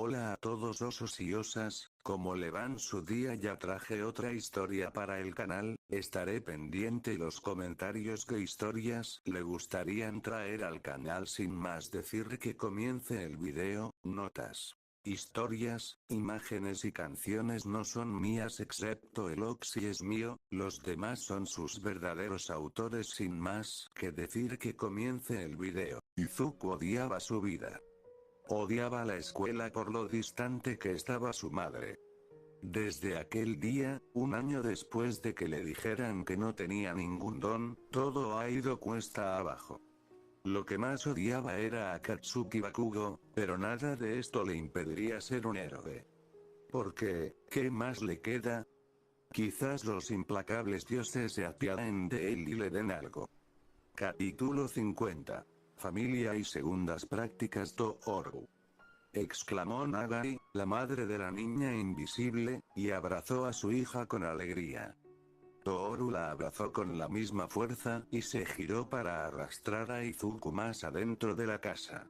Hola a todos osos y osas, ¿cómo le van su día? Ya traje otra historia para el canal, estaré pendiente los comentarios qué historias le gustarían traer al canal. Sin más decir que comience el video. Notas. Historias, imágenes y canciones no son mías excepto el Oxy es mío, los demás son sus verdaderos autores. Sin más que decir que comience el video. Izuku odiaba su vida. Odiaba la escuela por lo distante que estaba su madre. Desde aquel día, un año después de que le dijeran que no tenía ningún don, todo ha ido cuesta abajo. Lo que más odiaba era a Katsuki Bakugo, pero nada de esto le impediría ser un héroe. Porque, ¿qué más le queda? Quizás los implacables dioses se apiaden de él y le den algo. Capítulo 50. Familia y segundas prácticas Tooru. Exclamó Nagai, la madre de la niña invisible, y abrazó a su hija con alegría. Tooru la abrazó con la misma fuerza, y se giró para arrastrar a Izuku más adentro de la casa.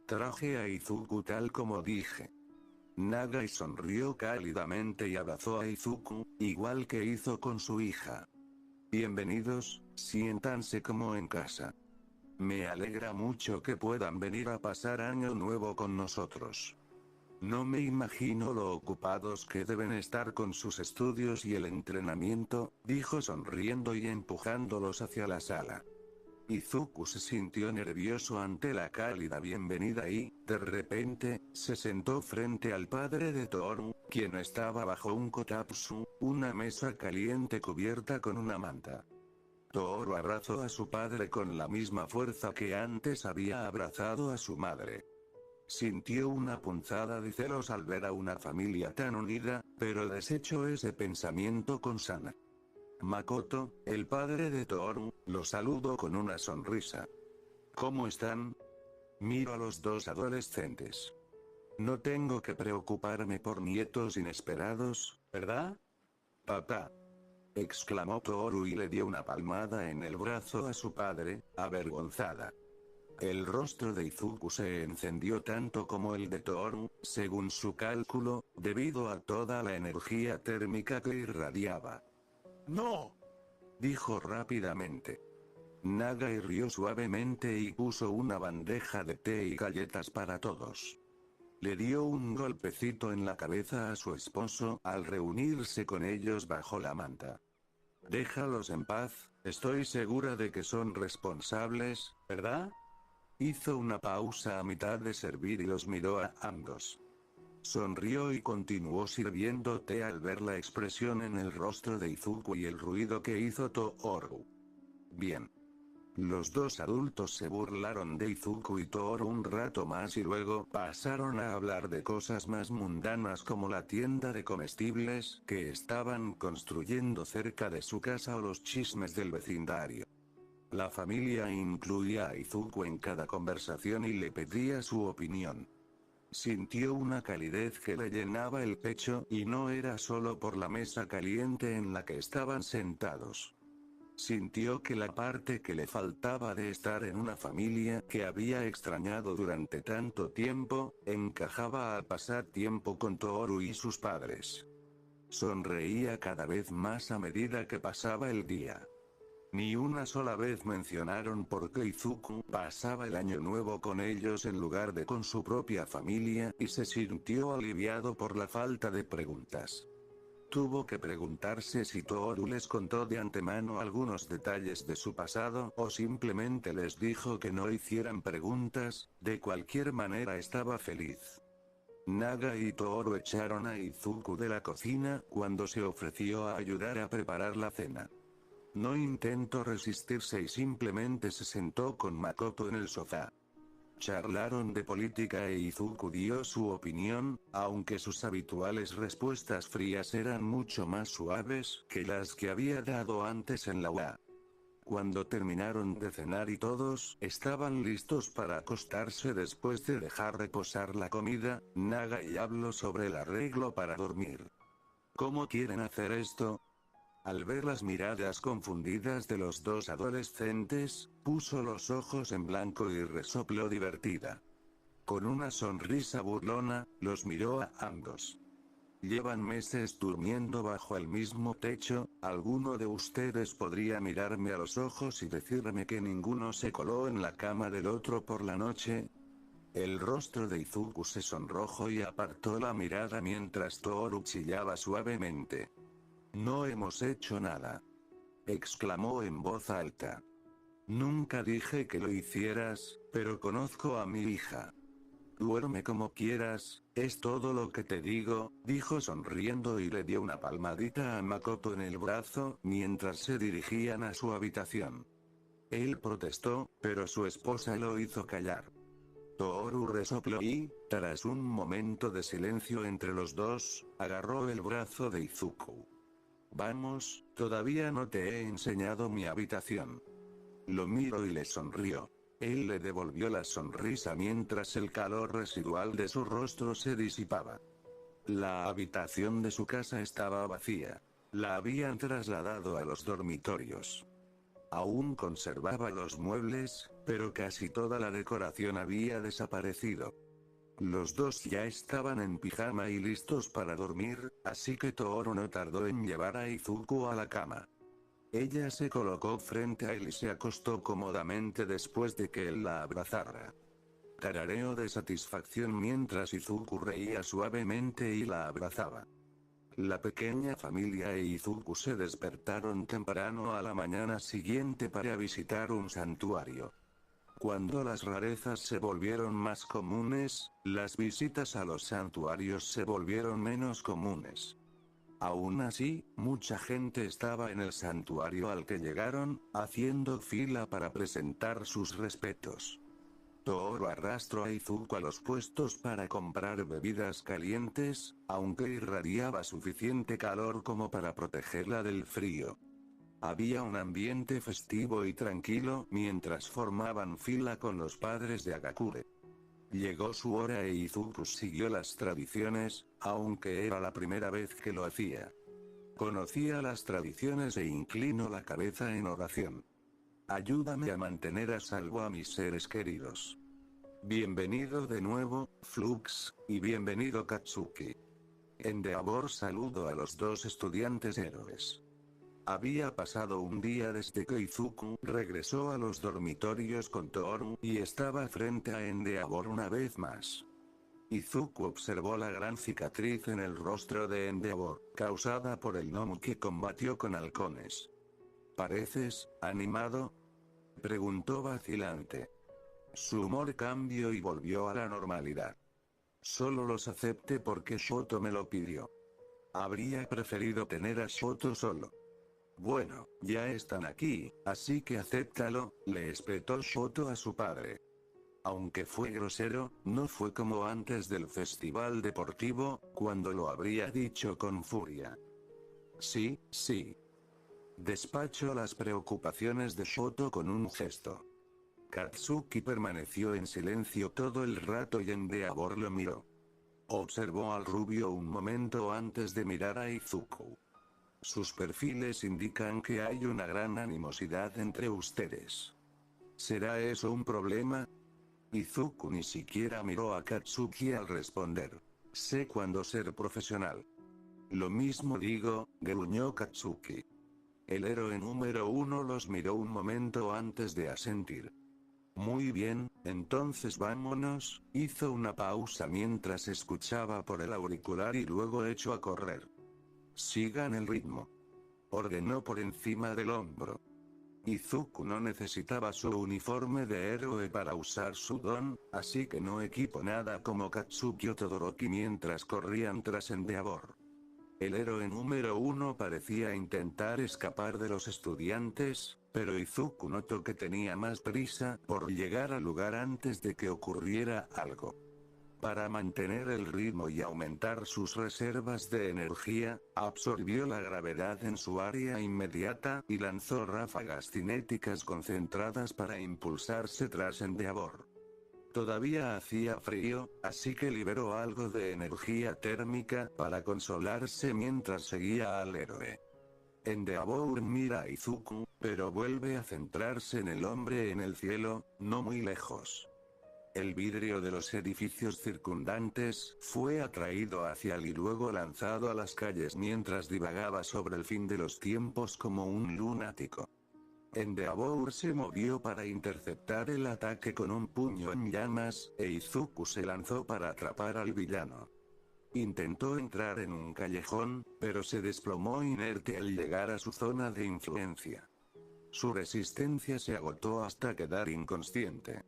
Traje a Izuku tal como dije. Nagai sonrió cálidamente y abrazó a Izuku, igual que hizo con su hija. Bienvenidos, siéntanse como en casa. Me alegra mucho que puedan venir a pasar año nuevo con nosotros. No me imagino lo ocupados que deben estar con sus estudios y el entrenamiento, dijo sonriendo y empujándolos hacia la sala. Izuku se sintió nervioso ante la cálida bienvenida y, de repente, se sentó frente al padre de Tooru, quien estaba bajo un kotatsu, una mesa caliente cubierta con una manta. Tooru abrazó a su padre con la misma fuerza que antes había abrazado a su madre. Sintió una punzada de celos al ver a una familia tan unida, pero desechó ese pensamiento con Sana. Makoto, el padre de Tooru, lo saludó con una sonrisa. ¿Cómo están? Miro a los dos adolescentes. No tengo que preocuparme por nietos inesperados, ¿verdad? Papá. Exclamó Tooru y le dio una palmada en el brazo a su padre, avergonzada. El rostro de Izuku se encendió tanto como el de Tooru, según su cálculo, debido a toda la energía térmica que irradiaba. ¡No! Dijo rápidamente. Nagai rió suavemente y puso una bandeja de té y galletas para todos. Le dio un golpecito en la cabeza a su esposo al reunirse con ellos bajo la manta. Déjalos en paz, estoy segura de que son responsables, ¿verdad? Hizo una pausa a mitad de servir y los miró a ambos. Sonrió y continuó sirviendo té al ver la expresión en el rostro de Izuku y el ruido que hizo Tooru. Bien. Los dos adultos se burlaron de Izuku y Tooru un rato más y luego pasaron a hablar de cosas más mundanas como la tienda de comestibles que estaban construyendo cerca de su casa o los chismes del vecindario. La familia incluía a Izuku en cada conversación y le pedía su opinión. Sintió una calidez que le llenaba el pecho y no era solo por la mesa caliente en la que estaban sentados. Sintió que la parte que le faltaba de estar en una familia que había extrañado durante tanto tiempo, encajaba al pasar tiempo con Tooru y sus padres. Sonreía cada vez más a medida que pasaba el día. Ni una sola vez mencionaron por qué Izuku pasaba el año nuevo con ellos en lugar de con su propia familia y se sintió aliviado por la falta de preguntas. Tuvo que preguntarse si Tooru les contó de antemano algunos detalles de su pasado o simplemente les dijo que no hicieran preguntas, de cualquier manera estaba feliz. Naga y Tooru echaron a Izuku de la cocina cuando se ofreció a ayudar a preparar la cena. No intentó resistirse y simplemente se sentó con Makoto en el sofá. Charlaron de política e Izuku dio su opinión, aunque sus habituales respuestas frías eran mucho más suaves que las que había dado antes en la UA. Cuando terminaron de cenar y todos estaban listos para acostarse después de dejar reposar la comida, Nagai habló sobre el arreglo para dormir. ¿Cómo quieren hacer esto? Al ver las miradas confundidas de los dos adolescentes, puso los ojos en blanco y resopló divertida. Con una sonrisa burlona, los miró a ambos. Llevan meses durmiendo bajo el mismo techo, ¿alguno de ustedes podría mirarme a los ojos y decirme que ninguno se coló en la cama del otro por la noche? El rostro de Izuku se sonrojó y apartó la mirada mientras Tohru chillaba suavemente. No hemos hecho nada, exclamó en voz alta. Nunca dije que lo hicieras, pero conozco a mi hija. Duerme como quieras, es todo lo que te digo, dijo sonriendo y le dio una palmadita a Makoto en el brazo mientras se dirigían a su habitación. Él protestó, pero su esposa lo hizo callar. Tohru resopló y, tras un momento de silencio entre los dos, agarró el brazo de Izuku. Vamos, todavía no te he enseñado mi habitación. Lo miró y le sonrió. Él le devolvió la sonrisa mientras el calor residual de su rostro se disipaba. La habitación de su casa estaba vacía. La habían trasladado a los dormitorios. Aún conservaba los muebles, pero casi toda la decoración había desaparecido. Los dos ya estaban en pijama y listos para dormir, así que Tohru no tardó en llevar a Izuku a la cama. Ella se colocó frente a él y se acostó cómodamente después de que él la abrazara. Tarareó de satisfacción mientras Izuku reía suavemente y la abrazaba. La pequeña familia e Izuku se despertaron temprano a la mañana siguiente para visitar un santuario. Cuando las rarezas se volvieron más comunes, las visitas a los santuarios se volvieron menos comunes. Aún así, mucha gente estaba en el santuario al que llegaron, haciendo fila para presentar sus respetos. Tohru arrastró a Izuku a los puestos para comprar bebidas calientes, aunque irradiaba suficiente calor como para protegerla del frío. Había un ambiente festivo y tranquilo mientras formaban fila con los padres de Agakure. Llegó su hora e Izuku siguió las tradiciones, aunque era la primera vez que lo hacía. Conocía las tradiciones e inclinó la cabeza en oración. Ayúdame a mantener a salvo a mis seres queridos. Bienvenido de nuevo, Flux, y bienvenido Katsuki. Endeavor saludó a los dos estudiantes héroes. Había pasado un día desde que Izuku regresó a los dormitorios con Tohru y estaba frente a Endeavor una vez más. Izuku observó la gran cicatriz en el rostro de Endeavor, causada por el gnomo que combatió con halcones. ¿Pareces animado?, preguntó vacilante. Su humor cambió y volvió a la normalidad. Solo los acepté porque Shoto me lo pidió. Habría preferido tener a Shoto solo. Bueno, ya están aquí, así que acéptalo, le espetó Shoto a su padre. Aunque fue grosero, no fue como antes del festival deportivo, cuando lo habría dicho con furia. Sí, sí. Despachó las preocupaciones de Shoto con un gesto. Katsuki permaneció en silencio todo el rato y Endeavor lo miró. Observó al rubio un momento antes de mirar a Izuku. Sus perfiles indican que hay una gran animosidad entre ustedes. ¿Será eso un problema? Izuku ni siquiera miró a Katsuki al responder. Sé cuándo ser profesional. Lo mismo digo, gruñó Katsuki. El héroe número 1 los miró un momento antes de asentir. Muy bien, entonces vámonos, hizo una pausa mientras escuchaba por el auricular y luego echó a correr. Sigan el ritmo, ordenó por encima del hombro. Izuku no necesitaba su uniforme de héroe para usar su don, así que no equipó nada como Katsuki o Todoroki mientras corrían tras Endeavor. El héroe número 1 parecía intentar escapar de los estudiantes, pero Izuku notó que tenía más prisa por llegar al lugar antes de que ocurriera algo. Para mantener el ritmo y aumentar sus reservas de energía, absorbió la gravedad en su área inmediata y lanzó ráfagas cinéticas concentradas para impulsarse tras Endeavor. Todavía hacía frío, así que liberó algo de energía térmica para consolarse mientras seguía al héroe. Endeavor mira a Izuku, pero vuelve a centrarse en el hombre en el cielo, no muy lejos. El vidrio de los edificios circundantes fue atraído hacia él y luego lanzado a las calles mientras divagaba sobre el fin de los tiempos como un lunático. Endeavor se movió para interceptar el ataque con un puño en llamas, e Izuku se lanzó para atrapar al villano. Intentó entrar en un callejón, pero se desplomó inerte al llegar a su zona de influencia. Su resistencia se agotó hasta quedar inconsciente.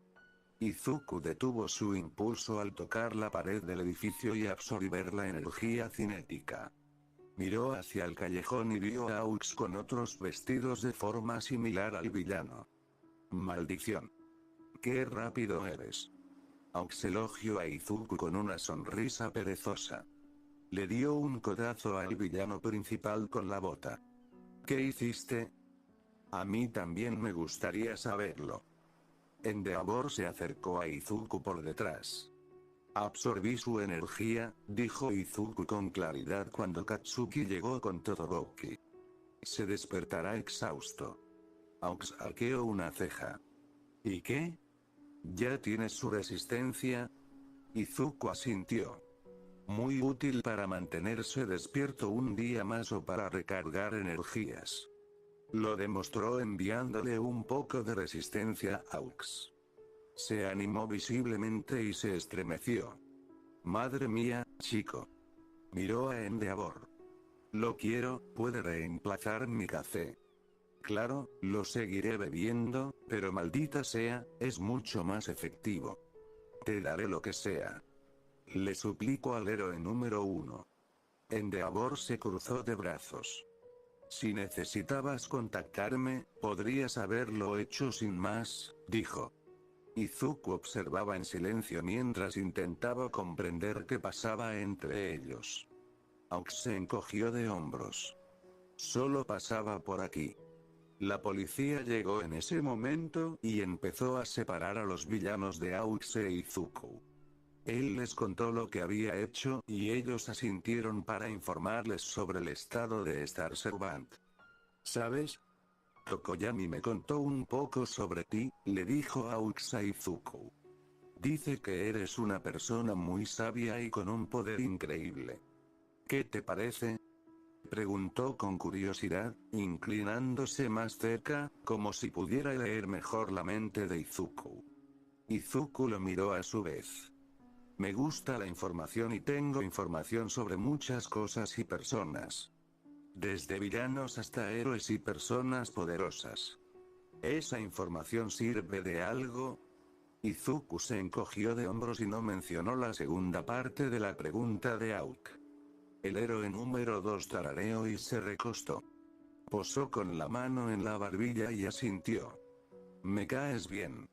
Izuku detuvo su impulso al tocar la pared del edificio y absorber la energía cinética. Miró hacia el callejón y vio a Aux con otros vestidos de forma similar al villano. Maldición. ¡Qué rápido eres! Aux elogió a Izuku con una sonrisa perezosa. Le dio un codazo al villano principal con la bota. ¿Qué hiciste? A mí también me gustaría saberlo. Endeavor se acercó a Izuku por detrás. Absorbí su energía, dijo Izuku con claridad cuando Katsuki llegó con Todoroki. Se despertará exhausto. Aux arqueó una ceja. ¿Y qué? ¿Ya tienes su resistencia? Izuku asintió. Muy útil para mantenerse despierto un día más o para recargar energías. Lo demostró enviándole un poco de resistencia a Aux. Se animó visiblemente y se estremeció. Madre mía, chico. Miró a Endeavor. Lo quiero, puede reemplazar mi café. Claro, lo seguiré bebiendo, pero maldita sea, es mucho más efectivo. Te daré lo que sea. Le suplico al héroe número 1. Endeavor se cruzó de brazos. Si necesitabas contactarme, podrías haberlo hecho sin más, dijo. Izuku observaba en silencio mientras intentaba comprender qué pasaba entre ellos. Aux se encogió de hombros. Solo pasaba por aquí. La policía llegó en ese momento y empezó a separar a los villanos de Aux e Izuku. Él les contó lo que había hecho y ellos asintieron para informarles sobre el estado de Star Servant. ¿Sabes? Tokoyami me contó un poco sobre ti, le dijo Aux a Izuku. Dice que eres una persona muy sabia y con un poder increíble. ¿Qué te parece? Preguntó con curiosidad, inclinándose más cerca, como si pudiera leer mejor la mente de Izuku. Izuku lo miró a su vez. Me gusta la información y tengo información sobre muchas cosas y personas. Desde villanos hasta héroes y personas poderosas. ¿Esa información sirve de algo? Izuku se encogió de hombros y no mencionó la segunda parte de la pregunta de Auk. El héroe número 2 tarareó y se recostó. Posó con la mano en la barbilla y asintió. Me caes bien.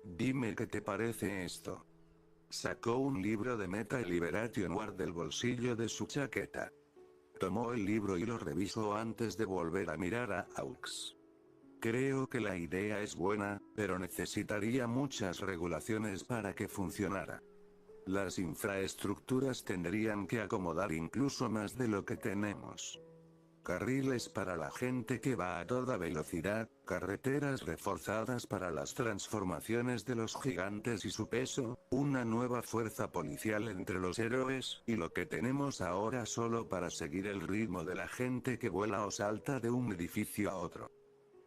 Dime qué te parece esto. Sacó un libro de Meta Liberation War del bolsillo de su chaqueta. Tomó el libro y lo revisó antes de volver a mirar a Aux. Creo que la idea es buena, pero necesitaría muchas regulaciones para que funcionara. Las infraestructuras tendrían que acomodar incluso más de lo que tenemos. Carriles para la gente que va a toda velocidad, carreteras reforzadas para las transformaciones de los gigantes y su peso, una nueva fuerza policial entre los héroes, y lo que tenemos ahora solo para seguir el ritmo de la gente que vuela o salta de un edificio a otro.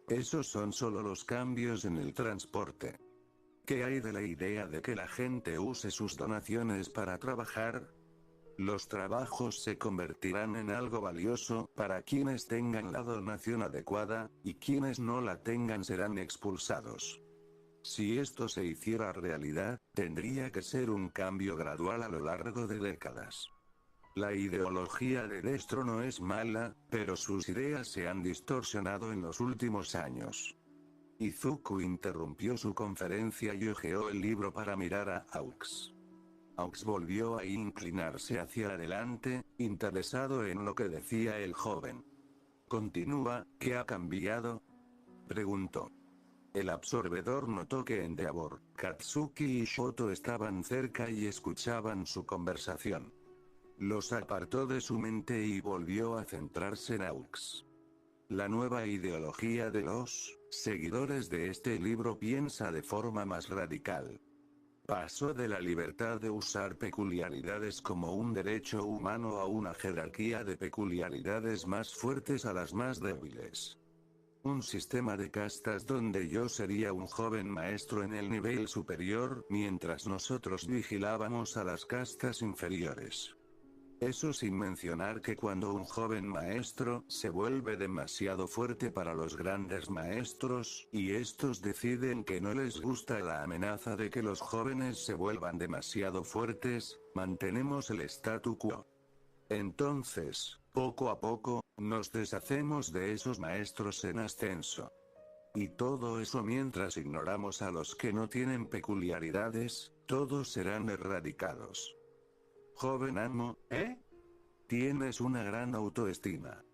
Esos son solo los cambios en el transporte. ¿Qué hay de la idea de que la gente use sus donaciones para trabajar? Los trabajos se convertirán en algo valioso para quienes tengan la donación adecuada, y quienes no la tengan serán expulsados. Si esto se hiciera realidad, tendría que ser un cambio gradual a lo largo de décadas. La ideología de Destro no es mala, pero sus ideas se han distorsionado en los últimos años. Izuku interrumpió su conferencia y hojeó el libro para mirar a Aux. Aux volvió a inclinarse hacia adelante, interesado en lo que decía el joven. Continúa, ¿qué ha cambiado? Preguntó. El absorbedor notó que Endeavor, Katsuki y Shoto estaban cerca y escuchaban su conversación. Los apartó de su mente y volvió a centrarse en Aux. La nueva ideología de los seguidores de este libro piensa de forma más radical. Pasó de la libertad de usar peculiaridades como un derecho humano a una jerarquía de peculiaridades más fuertes a las más débiles. Un sistema de castas donde yo sería un joven maestro en el nivel superior, mientras nosotros vigilábamos a las castas inferiores. Eso sin mencionar que cuando un joven maestro se vuelve demasiado fuerte para los grandes maestros, y estos deciden que no les gusta la amenaza de que los jóvenes se vuelvan demasiado fuertes, mantenemos el statu quo. Entonces, poco a poco, nos deshacemos de esos maestros en ascenso. Y todo eso mientras ignoramos a los que no tienen peculiaridades, todos serán erradicados. Joven amo, ¿eh? Tienes una gran autoestima.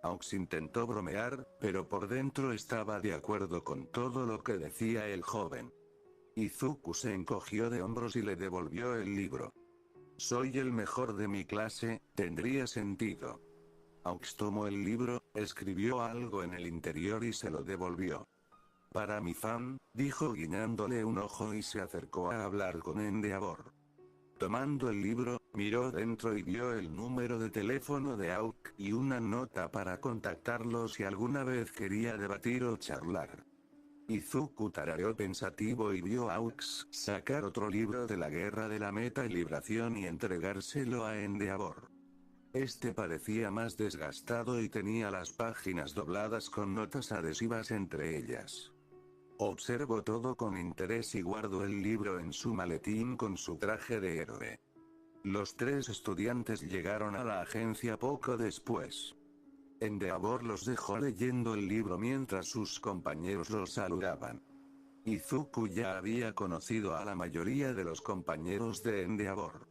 Aux intentó bromear, pero por dentro estaba de acuerdo con todo lo que decía el joven. Izuku se encogió de hombros y le devolvió el libro. Soy el mejor de mi clase, tendría sentido. Aux tomó el libro, escribió algo en el interior y se lo devolvió. Para mi fan, dijo guiñándole un ojo y se acercó a hablar con Endeavor. Tomando el libro, miró dentro y vio el número de teléfono de Auk y una nota para contactarlo si alguna vez quería debatir o charlar. Izuku tarareó pensativo y vio a Aux sacar otro libro de la guerra de la meta y libración y entregárselo a Endeavor. Este parecía más desgastado y tenía las páginas dobladas con notas adhesivas entre ellas. Observó todo con interés y guardó el libro en su maletín con su traje de héroe. Los tres estudiantes llegaron a la agencia poco después. Endeavor los dejó leyendo el libro mientras sus compañeros los saludaban. Izuku ya había conocido a la mayoría de los compañeros de Endeavor.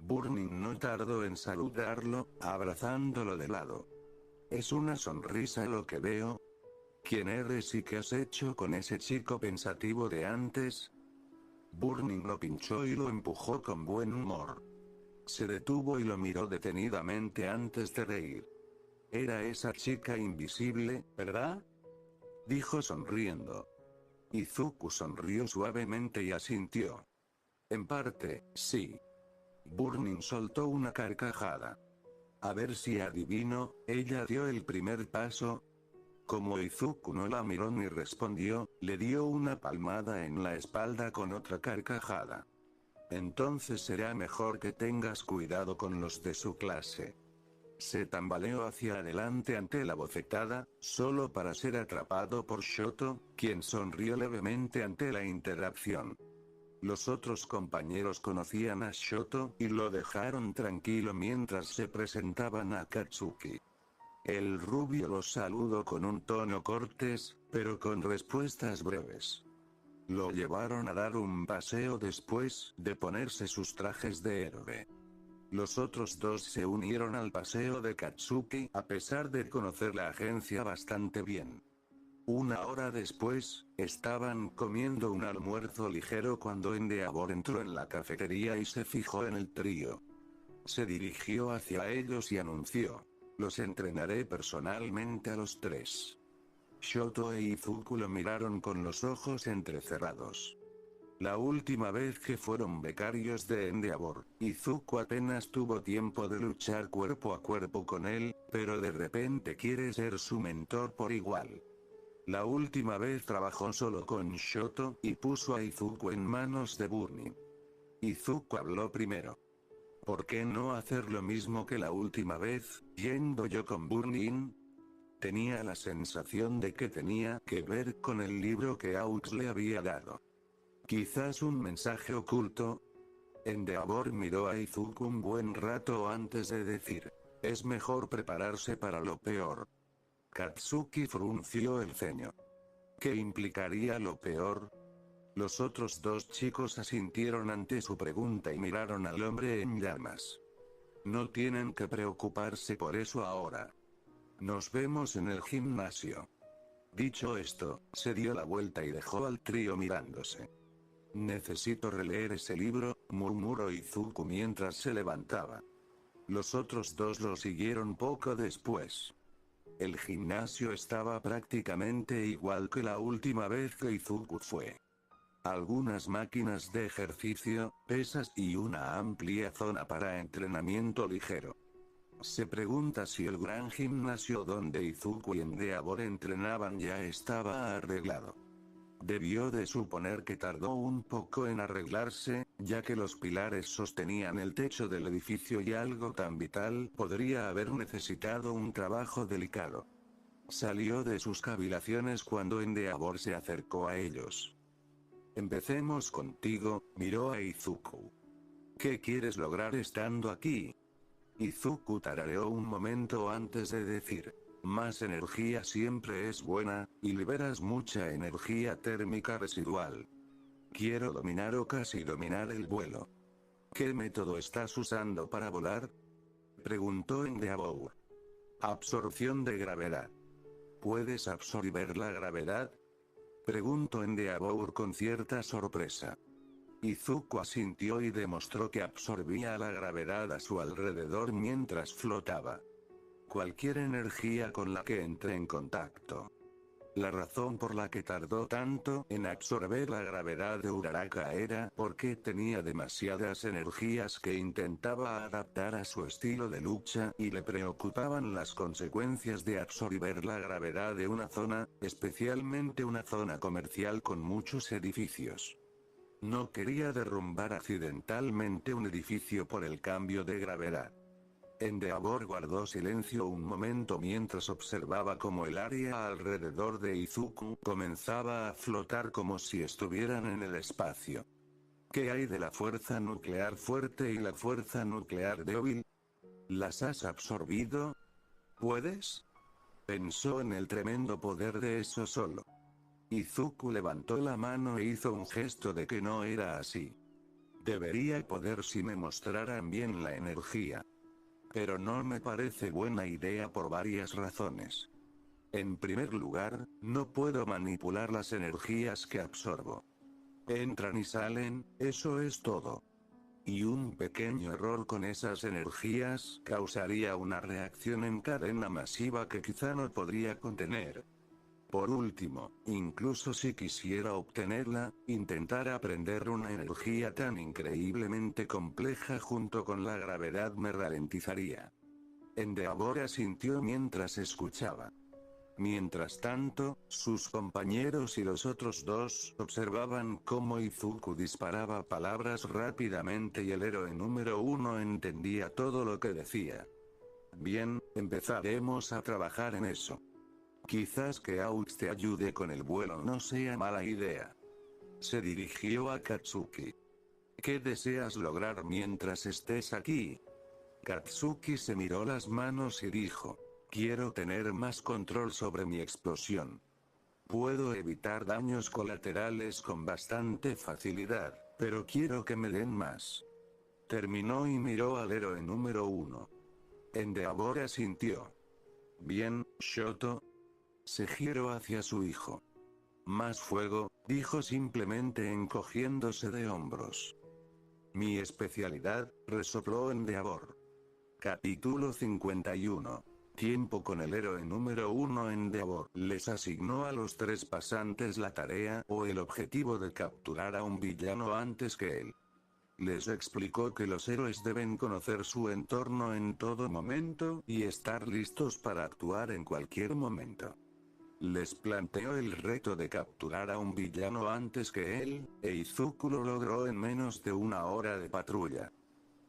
Burning no tardó en saludarlo, abrazándolo de lado. Es una sonrisa lo que veo. ¿Quién eres y qué has hecho con ese chico pensativo de antes? Burning lo pinchó y lo empujó con buen humor. Se detuvo y lo miró detenidamente antes de reír. Era esa chica invisible, ¿verdad? Dijo sonriendo. Izuku sonrió suavemente y asintió. En parte, sí. Burning soltó una carcajada. A ver si adivino, ella dio el primer paso. Como Izuku no la miró ni respondió, le dio una palmada en la espalda con otra carcajada. Entonces será mejor que tengas cuidado con los de su clase. Se tambaleó hacia adelante ante la bofetada, solo para ser atrapado por Shoto, quien sonrió levemente ante la interacción. Los otros compañeros conocían a Shoto y lo dejaron tranquilo mientras se presentaban a Katsuki. El rubio los saludó con un tono cortés, pero con respuestas breves. Lo llevaron a dar un paseo después de ponerse sus trajes de héroe. Los otros dos se unieron al paseo de Katsuki a pesar de conocer la agencia bastante bien. Una hora después, estaban comiendo un almuerzo ligero cuando Endeavor entró en la cafetería y se fijó en el trío. Se dirigió hacia ellos y anunció. Los entrenaré personalmente a los tres. Shoto e Izuku lo miraron con los ojos entrecerrados. La última vez que fueron becarios de Endeavor, Izuku apenas tuvo tiempo de luchar cuerpo a cuerpo con él, pero de repente quiere ser su mentor por igual. La última vez trabajó solo con Shoto y puso a Izuku en manos de Burning. Izuku habló primero. ¿Por qué no hacer lo mismo que la última vez, yendo yo con Burning? Tenía la sensación de que tenía que ver con el libro que Aux le había dado. Quizás un mensaje oculto. Endeavor miró a Izuku un buen rato antes de decir. Es mejor prepararse para lo peor. Katsuki frunció el ceño. ¿Qué implicaría lo peor? Los otros dos chicos asintieron ante su pregunta y miraron al hombre en llamas. No tienen que preocuparse por eso ahora. Nos vemos en el gimnasio. Dicho esto, se dio la vuelta y dejó al trío mirándose. Necesito releer ese libro, murmuró Izuku mientras se levantaba. Los otros dos lo siguieron poco después. El gimnasio estaba prácticamente igual que la última vez que Izuku fue. algunas máquinas de ejercicio, pesas y una amplia zona para entrenamiento ligero. Se pregunta si el gran gimnasio donde Izuku y Endeavor entrenaban ya estaba arreglado. Debió de suponer que tardó un poco en arreglarse, ya que los pilares sostenían el techo del edificio y algo tan vital podría haber necesitado un trabajo delicado. Salió de sus cavilaciones cuando Endeavor se acercó a ellos. Empecemos contigo, miró a Izuku. ¿Qué quieres lograr estando aquí? Izuku tarareó un momento antes de decir. Más energía siempre es buena, y liberas mucha energía térmica residual. Quiero dominar o casi dominar el vuelo. ¿Qué método estás usando para volar? Preguntó Endeavor. Absorción de gravedad. ¿Puedes absorber la gravedad? Preguntó Endeavor con cierta sorpresa. Izuku asintió y demostró que absorbía la gravedad a su alrededor mientras flotaba. Cualquier energía con la que entre en contacto. La razón por la que tardó tanto en absorber la gravedad de Uraraka era porque tenía demasiadas energías que intentaba adaptar a su estilo de lucha y le preocupaban las consecuencias de absorber la gravedad de una zona, especialmente una zona comercial con muchos edificios. No quería derrumbar accidentalmente un edificio por el cambio de gravedad. Endeavor guardó silencio un momento mientras observaba cómo el área alrededor de Izuku comenzaba a flotar como si estuvieran en el espacio. ¿Qué hay de la fuerza nuclear fuerte y la fuerza nuclear débil? ¿Las has absorbido? ¿Puedes? Pensó en el tremendo poder de eso solo. Izuku levantó la mano e hizo un gesto de que no era así. Debería poder si me mostraran bien la energía. Pero no me parece buena idea por varias razones. En primer lugar, no puedo manipular las energías que absorbo. Entran y salen, eso es todo. Y un pequeño error con esas energías causaría una reacción en cadena masiva que quizá no podría contener. Por último, incluso si quisiera obtenerla, intentar aprender una energía tan increíblemente compleja junto con la gravedad me ralentizaría. Endeavor asintió mientras escuchaba. Mientras tanto, sus compañeros y los otros dos observaban cómo Izuku disparaba palabras rápidamente y el héroe número 1 entendía todo lo que decía. Bien, empezaremos a trabajar en eso. Quizás que Aux te ayude con el vuelo no sea mala idea. Se dirigió a Katsuki. ¿Qué deseas lograr mientras estés aquí? Katsuki se miró las manos y dijo. Quiero tener más control sobre mi explosión. Puedo evitar daños colaterales con bastante facilidad, pero quiero que me den más. Terminó y miró al héroe número 1. Endeavor asintió. Bien, Shoto. Se giró hacia su hijo. Más fuego, dijo simplemente encogiéndose de hombros. Mi especialidad, resopló Endeavor. Capítulo 51. Tiempo con el héroe número 1 Endeavor. Les asignó a los 3 pasantes la tarea o el objetivo de capturar a un villano antes que él. Les explicó que los héroes deben conocer su entorno en todo momento y estar listos para actuar en cualquier momento. Les planteó el reto de capturar a un villano antes que él, e Izuku lo logró en menos de una hora de patrulla.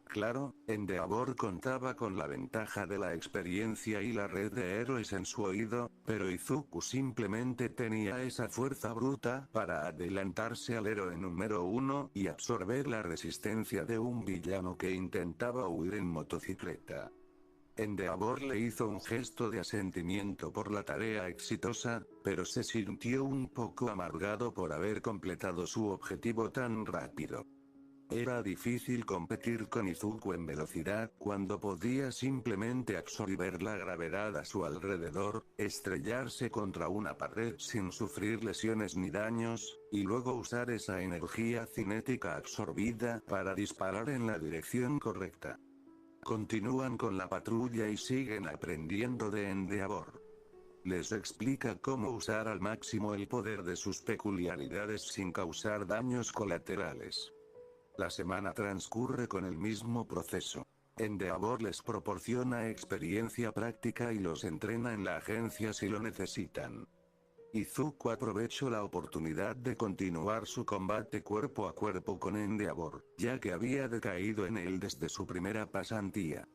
Claro, Endeavor contaba con la ventaja de la experiencia y la red de héroes en su oído, pero Izuku simplemente tenía esa fuerza bruta para adelantarse al héroe número 1 y absorber la resistencia de un villano que intentaba huir en motocicleta. Endeavor le hizo un gesto de asentimiento por la tarea exitosa, pero se sintió un poco amargado por haber completado su objetivo tan rápido. Era difícil competir con Izuku en velocidad cuando podía simplemente absorber la gravedad a su alrededor, estrellarse contra una pared sin sufrir lesiones ni daños, y luego usar esa energía cinética absorbida para disparar en la dirección correcta. Continúan con la patrulla y siguen aprendiendo de Endeavor. les explica cómo usar al máximo el poder de sus peculiaridades sin causar daños colaterales. La semana transcurre con el mismo proceso. Endeavor les proporciona experiencia práctica y los entrena en la agencia si lo necesitan. Izuku aprovechó la oportunidad de continuar su combate cuerpo a cuerpo con Endeavor, ya que había decaído en él desde su primera pasantía.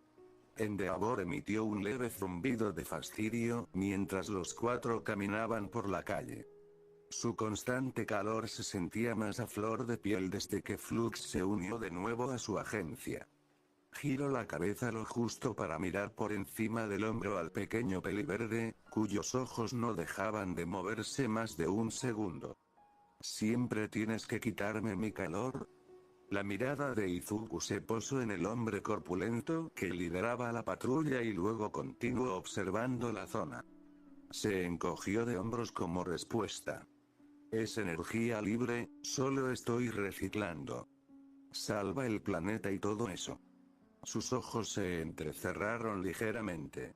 Endeavor emitió un leve zumbido de fastidio mientras los cuatro caminaban por la calle. Su constante calor se sentía más a flor de piel desde que Flux se unió de nuevo a su agencia. Giró la cabeza lo justo para mirar por encima del hombro al pequeño peliverde, cuyos ojos no dejaban de moverse más de un segundo. ¿Siempre tienes que quitarme mi calor? La mirada de Izuku se posó en el hombre corpulento que lideraba la patrulla y luego continuó observando la zona. Se encogió de hombros como respuesta. Es energía libre, solo estoy reciclando. Salva el planeta y todo eso. Sus ojos se entrecerraron ligeramente.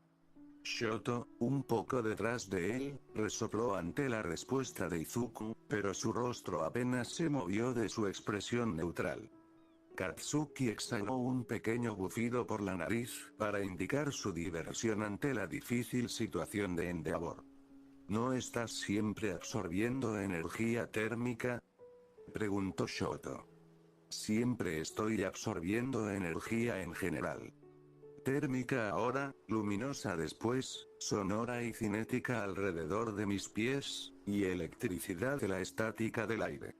Shoto, un poco detrás de él, resopló ante la respuesta de Izuku, pero su rostro apenas se movió de su expresión neutral. Katsuki exhaló un pequeño bufido por la nariz, para indicar su diversión ante la difícil situación de Endeavor. ¿No estás siempre absorbiendo energía térmica?, preguntó Shoto. Siempre estoy absorbiendo energía en general. Térmica ahora, luminosa después, sonora y cinética alrededor de mis pies, y electricidad de la estática del aire.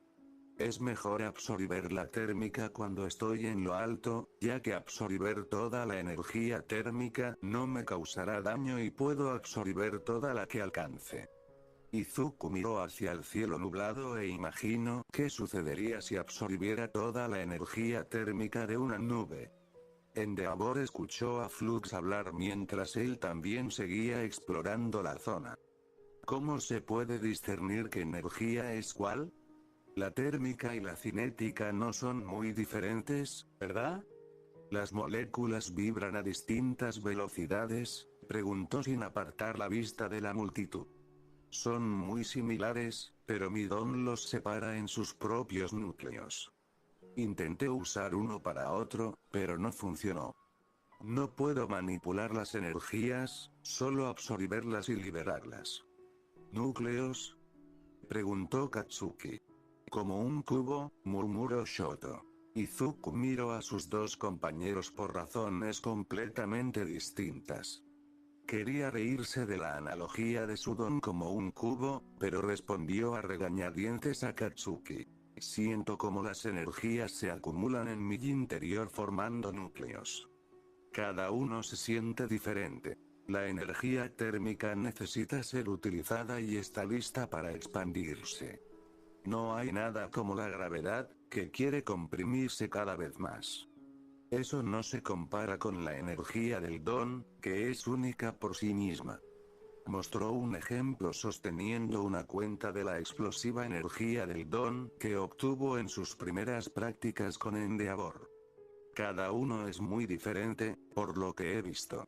Es mejor absorber la térmica cuando estoy en lo alto, ya que absorber toda la energía térmica no me causará daño y puedo absorber toda la que alcance. Izuku miró hacia el cielo nublado e imaginó qué sucedería si absorbiera toda la energía térmica de una nube. Endeavor escuchó a Flux hablar mientras él también seguía explorando la zona. ¿Cómo se puede discernir qué energía es cuál? La térmica y la cinética no son muy diferentes, ¿verdad? ¿Las moléculas vibran a distintas velocidades?, preguntó sin apartar la vista de la multitud. Son muy similares, pero mi don los separa en sus propios núcleos. Intenté usar uno para otro, pero no funcionó. No puedo manipular las energías, solo absorberlas y liberarlas. ¿Núcleos?, preguntó Katsuki. Como un cubo, murmuró Shoto. Izuku miró a sus dos compañeros por razones completamente distintas. Quería reírse de la analogía de su don como un cubo, pero respondió a regañadientes a Katsuki. Siento como las energías se acumulan en mi interior formando núcleos. Cada uno se siente diferente. La energía térmica necesita ser utilizada y está lista para expandirse. No hay nada como la gravedad, que quiere comprimirse cada vez más. Eso no se compara con la energía del don, que es única por sí misma. Mostró un ejemplo sosteniendo una cuenta de la explosiva energía del don que obtuvo en sus primeras prácticas con Endeavor. Cada uno es muy diferente, por lo que he visto.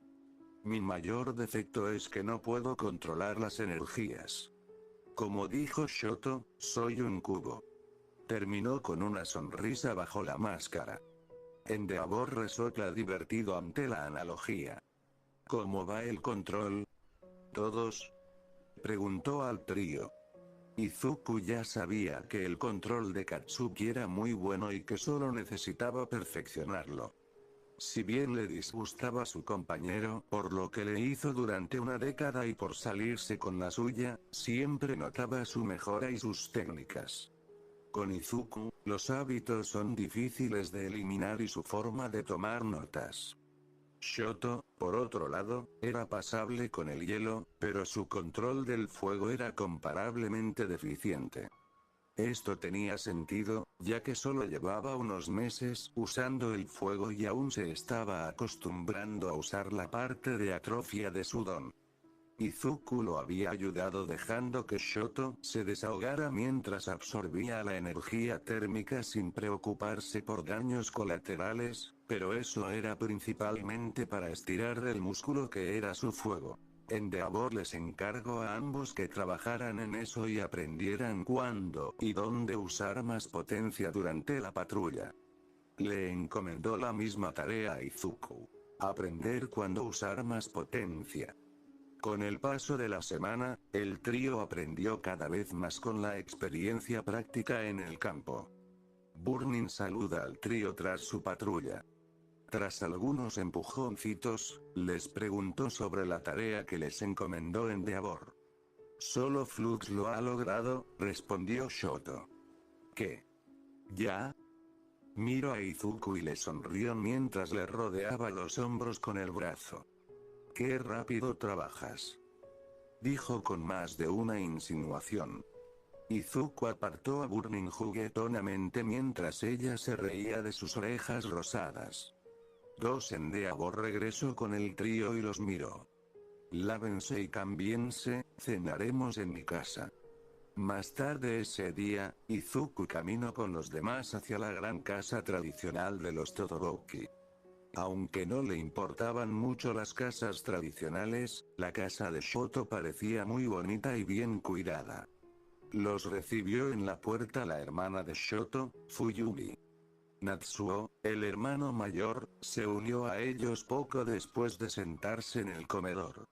Mi mayor defecto es que no puedo controlar las energías. Como dijo Shoto, soy un cubo. Terminó con una sonrisa bajo la máscara. Endeavor resopla divertido ante la analogía. ¿Cómo va el control? ¿Todos?, preguntó al trío. Izuku ya sabía que el control de Katsuki era muy bueno y que solo necesitaba perfeccionarlo. Si bien le disgustaba su compañero por lo que le hizo durante una década y por salirse con la suya, siempre notaba su mejora y sus técnicas. Con Izuku, los hábitos son difíciles de eliminar y su forma de tomar notas. Shoto, por otro lado, era pasable con el hielo, pero su control del fuego era comparablemente deficiente. Esto tenía sentido, ya que solo llevaba unos meses usando el fuego y aún se estaba acostumbrando a usar la parte de atrofia de su don. Izuku lo había ayudado dejando que Shoto se desahogara mientras absorbía la energía térmica sin preocuparse por daños colaterales, pero eso era principalmente para estirar el músculo que era su fuego. Endeavor les encargó a ambos que trabajaran en eso y aprendieran cuándo y dónde usar más potencia durante la patrulla. Le encomendó la misma tarea a Izuku. Aprender cuándo usar más potencia. Con el paso de la semana, el trío aprendió cada vez más con la experiencia práctica en el campo. Burning saluda al trío tras su patrulla. Tras algunos empujoncitos, les preguntó sobre la tarea que les encomendó Endeavor. Solo Flux lo ha logrado, respondió Shoto. ¿Qué? ¿Ya? Miró a Izuku y le sonrió mientras le rodeaba los hombros con el brazo. ¡Qué rápido trabajas!, dijo con más de una insinuación. Izuku apartó a Burning juguetonamente mientras ella se reía de sus orejas rosadas. Endeavor regresó con el trío y los miró. Lávense y cámbiense, cenaremos en mi casa. Más tarde ese día, Izuku caminó con los demás hacia la gran casa tradicional de los Todoroki. Aunque no le importaban mucho las casas tradicionales, la casa de Shoto parecía muy bonita y bien cuidada. Los recibió en la puerta la hermana de Shoto, Fuyumi. Natsuo, el hermano mayor, se unió a ellos poco después de sentarse en el comedor.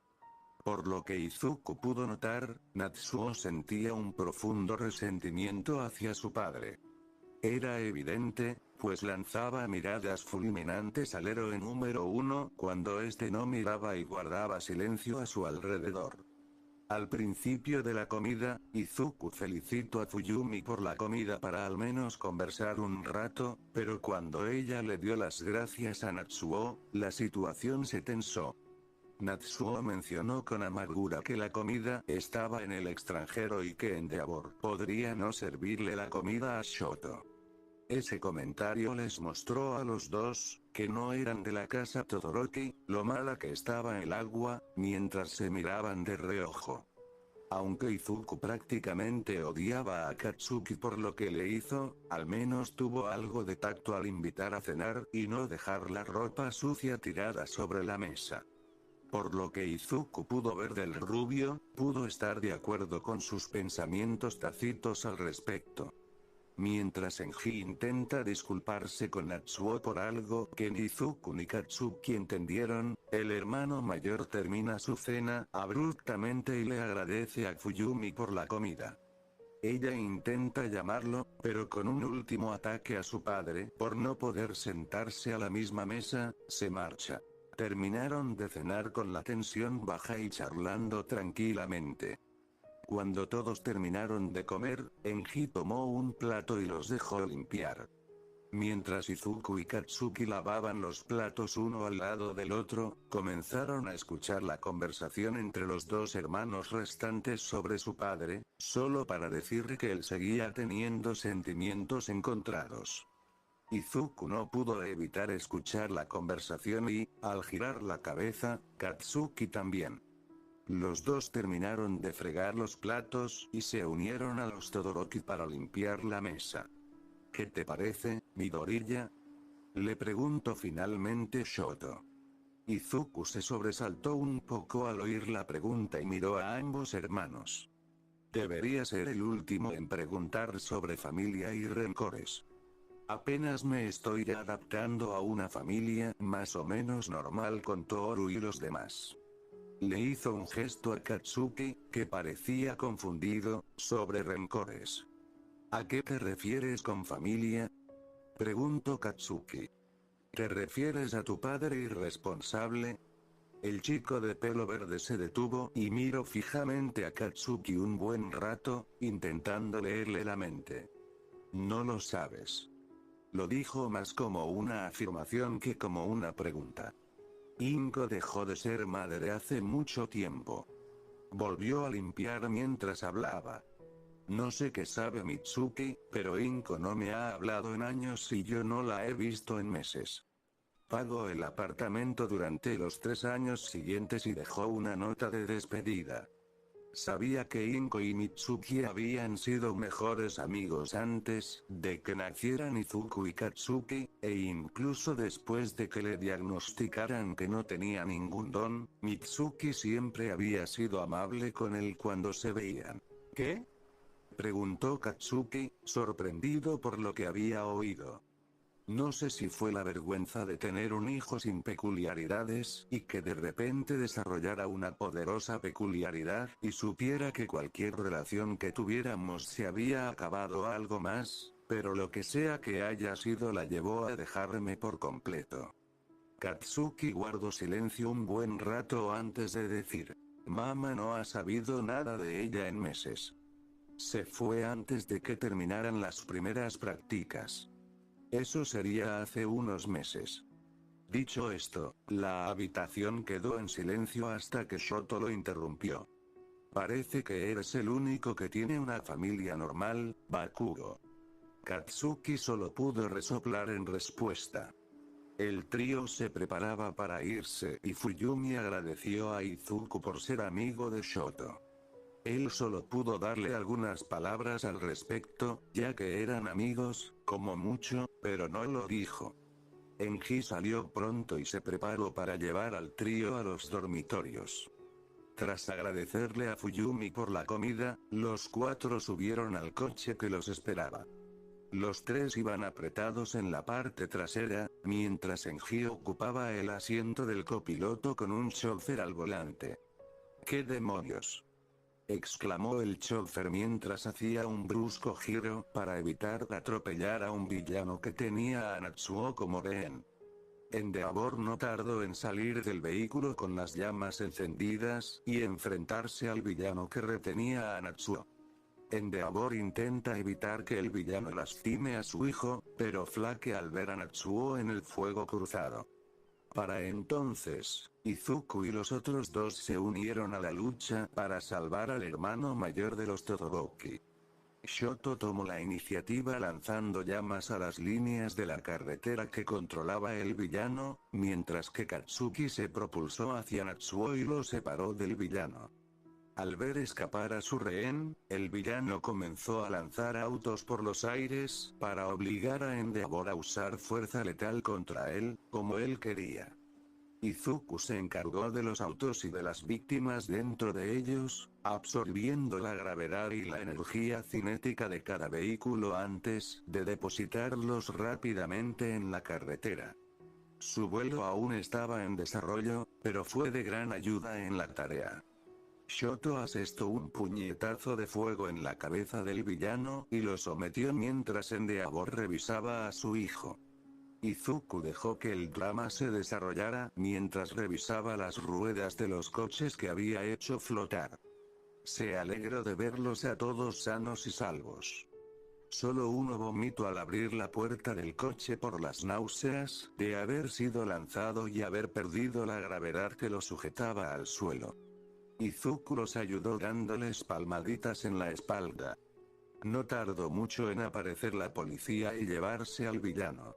Por lo que Izuku pudo notar, Natsuo sentía un profundo resentimiento hacia su padre. Era evidente, pues lanzaba miradas fulminantes al héroe número 1 cuando este no miraba y guardaba silencio a su alrededor. Al principio de la comida, Izuku felicitó a Fuyumi por la comida para al menos conversar un rato, pero cuando ella le dio las gracias a Natsuo, la situación se tensó. Natsuo mencionó con amargura que la comida estaba en el extranjero y que Endeavor podría no servirle la comida a Shoto. Ese comentario les mostró a los dos, que no eran de la casa Todoroki, lo mala que estaba el agua, mientras se miraban de reojo. Aunque Izuku prácticamente odiaba a Katsuki por lo que le hizo, al menos tuvo algo de tacto al invitar a cenar y no dejar la ropa sucia tirada sobre la mesa. Por lo que Izuku pudo ver del rubio, pudo estar de acuerdo con sus pensamientos tácitos al respecto. Mientras Enji intenta disculparse con Natsuo por algo que ni Izuku ni Katsuki entendieron, el hermano mayor termina su cena abruptamente y le agradece a Fuyumi por la comida. Ella intenta llamarlo, pero con un último ataque a su padre por no poder sentarse a la misma mesa, se marcha. Terminaron de cenar con la tensión baja y charlando tranquilamente. Cuando todos terminaron de comer, Enji tomó un plato y los dejó limpiar. Mientras Izuku y Katsuki lavaban los platos uno al lado del otro, comenzaron a escuchar la conversación entre los dos hermanos restantes sobre su padre, solo para decir que él seguía teniendo sentimientos encontrados. Izuku no pudo evitar escuchar la conversación y, al girar la cabeza, Katsuki también. Los dos terminaron de fregar los platos y se unieron a los Todoroki para limpiar la mesa. ¿Qué te parece, Midoriya?, le preguntó finalmente Shoto. Izuku se sobresaltó un poco al oír la pregunta y miró a ambos hermanos. Debería ser el último en preguntar sobre familia y rencores. Apenas me estoy adaptando a una familia más o menos normal con Toru y los demás. Le hizo un gesto a Katsuki, que parecía confundido, sobre rencores. ¿A qué te refieres con familia?, preguntó Katsuki. ¿Te refieres a tu padre irresponsable? El chico de pelo verde se detuvo y miró fijamente a Katsuki un buen rato, intentando leerle la mente. No lo sabes. Lo dijo más como una afirmación que como una pregunta. Inko dejó de ser madre hace mucho tiempo. Volvió a limpiar mientras hablaba. No sé qué sabe Mitsuki, pero Inko no me ha hablado en años y yo no la he visto en meses. Pagó el apartamento durante los 3 años siguientes y dejó una nota de despedida. Sabía que Inko y Mitsuki habían sido mejores amigos antes de que nacieran Izuku y Katsuki, e incluso después de que le diagnosticaran que no tenía ningún don, Mitsuki siempre había sido amable con él cuando se veían. ¿Qué?, preguntó Katsuki, sorprendido por lo que había oído. No sé si fue la vergüenza de tener un hijo sin peculiaridades, y que de repente desarrollara una poderosa peculiaridad, y supiera que cualquier relación que tuviéramos se había acabado algo más, pero lo que sea que haya sido la llevó a dejarme por completo. Katsuki guardó silencio un buen rato antes de decir. Mamá no ha sabido nada de ella en meses. Se fue antes de que terminaran las primeras prácticas. Eso sería hace unos meses. Dicho esto, la habitación quedó en silencio hasta que Shoto lo interrumpió. Parece que eres el único que tiene una familia normal, Bakugo. Katsuki solo pudo resoplar en respuesta. El trío se preparaba para irse y Fuyumi agradeció a Izuku por ser amigo de Shoto. Él solo pudo darle algunas palabras al respecto, ya que eran amigos, como mucho, pero no lo dijo. Enji salió pronto y se preparó para llevar al trío a los dormitorios. Tras agradecerle a Fuyumi por la comida, los cuatro subieron al coche que los esperaba. Los tres iban apretados en la parte trasera, mientras Enji ocupaba el asiento del copiloto con un chofer al volante. ¿Qué demonios?, exclamó el chofer mientras hacía un brusco giro para evitar atropellar a un villano que tenía a Natsuo como rehén. Endeavor no tardó en salir del vehículo con las llamas encendidas y enfrentarse al villano que retenía a Natsuo. Endeavor intenta evitar que el villano lastime a su hijo, pero flaquea al ver a Natsuo en el fuego cruzado. Para entonces, Izuku y los otros dos se unieron a la lucha para salvar al hermano mayor de los Todoroki. Shoto tomó la iniciativa lanzando llamas a las líneas de la carretera que controlaba el villano, mientras que Katsuki se propulsó hacia Natsuo y lo separó del villano. Al ver escapar a su rehén, el villano comenzó a lanzar autos por los aires, para obligar a Endeavor a usar fuerza letal contra él, como él quería. Izuku se encargó de los autos y de las víctimas dentro de ellos, absorbiendo la gravedad y la energía cinética de cada vehículo antes de depositarlos rápidamente en la carretera. Su vuelo aún estaba en desarrollo, pero fue de gran ayuda en la tarea. Shoto asestó un puñetazo de fuego en la cabeza del villano y lo sometió mientras Endeavor revisaba a su hijo. Izuku dejó que el drama se desarrollara mientras revisaba las ruedas de los coches que había hecho flotar. Se alegró de verlos a todos sanos y salvos. Solo uno vomitó al abrir la puerta del coche por las náuseas de haber sido lanzado y haber perdido la gravedad que lo sujetaba al suelo. Izuku los ayudó dándoles palmaditas en la espalda. No tardó mucho en aparecer la policía y llevarse al villano.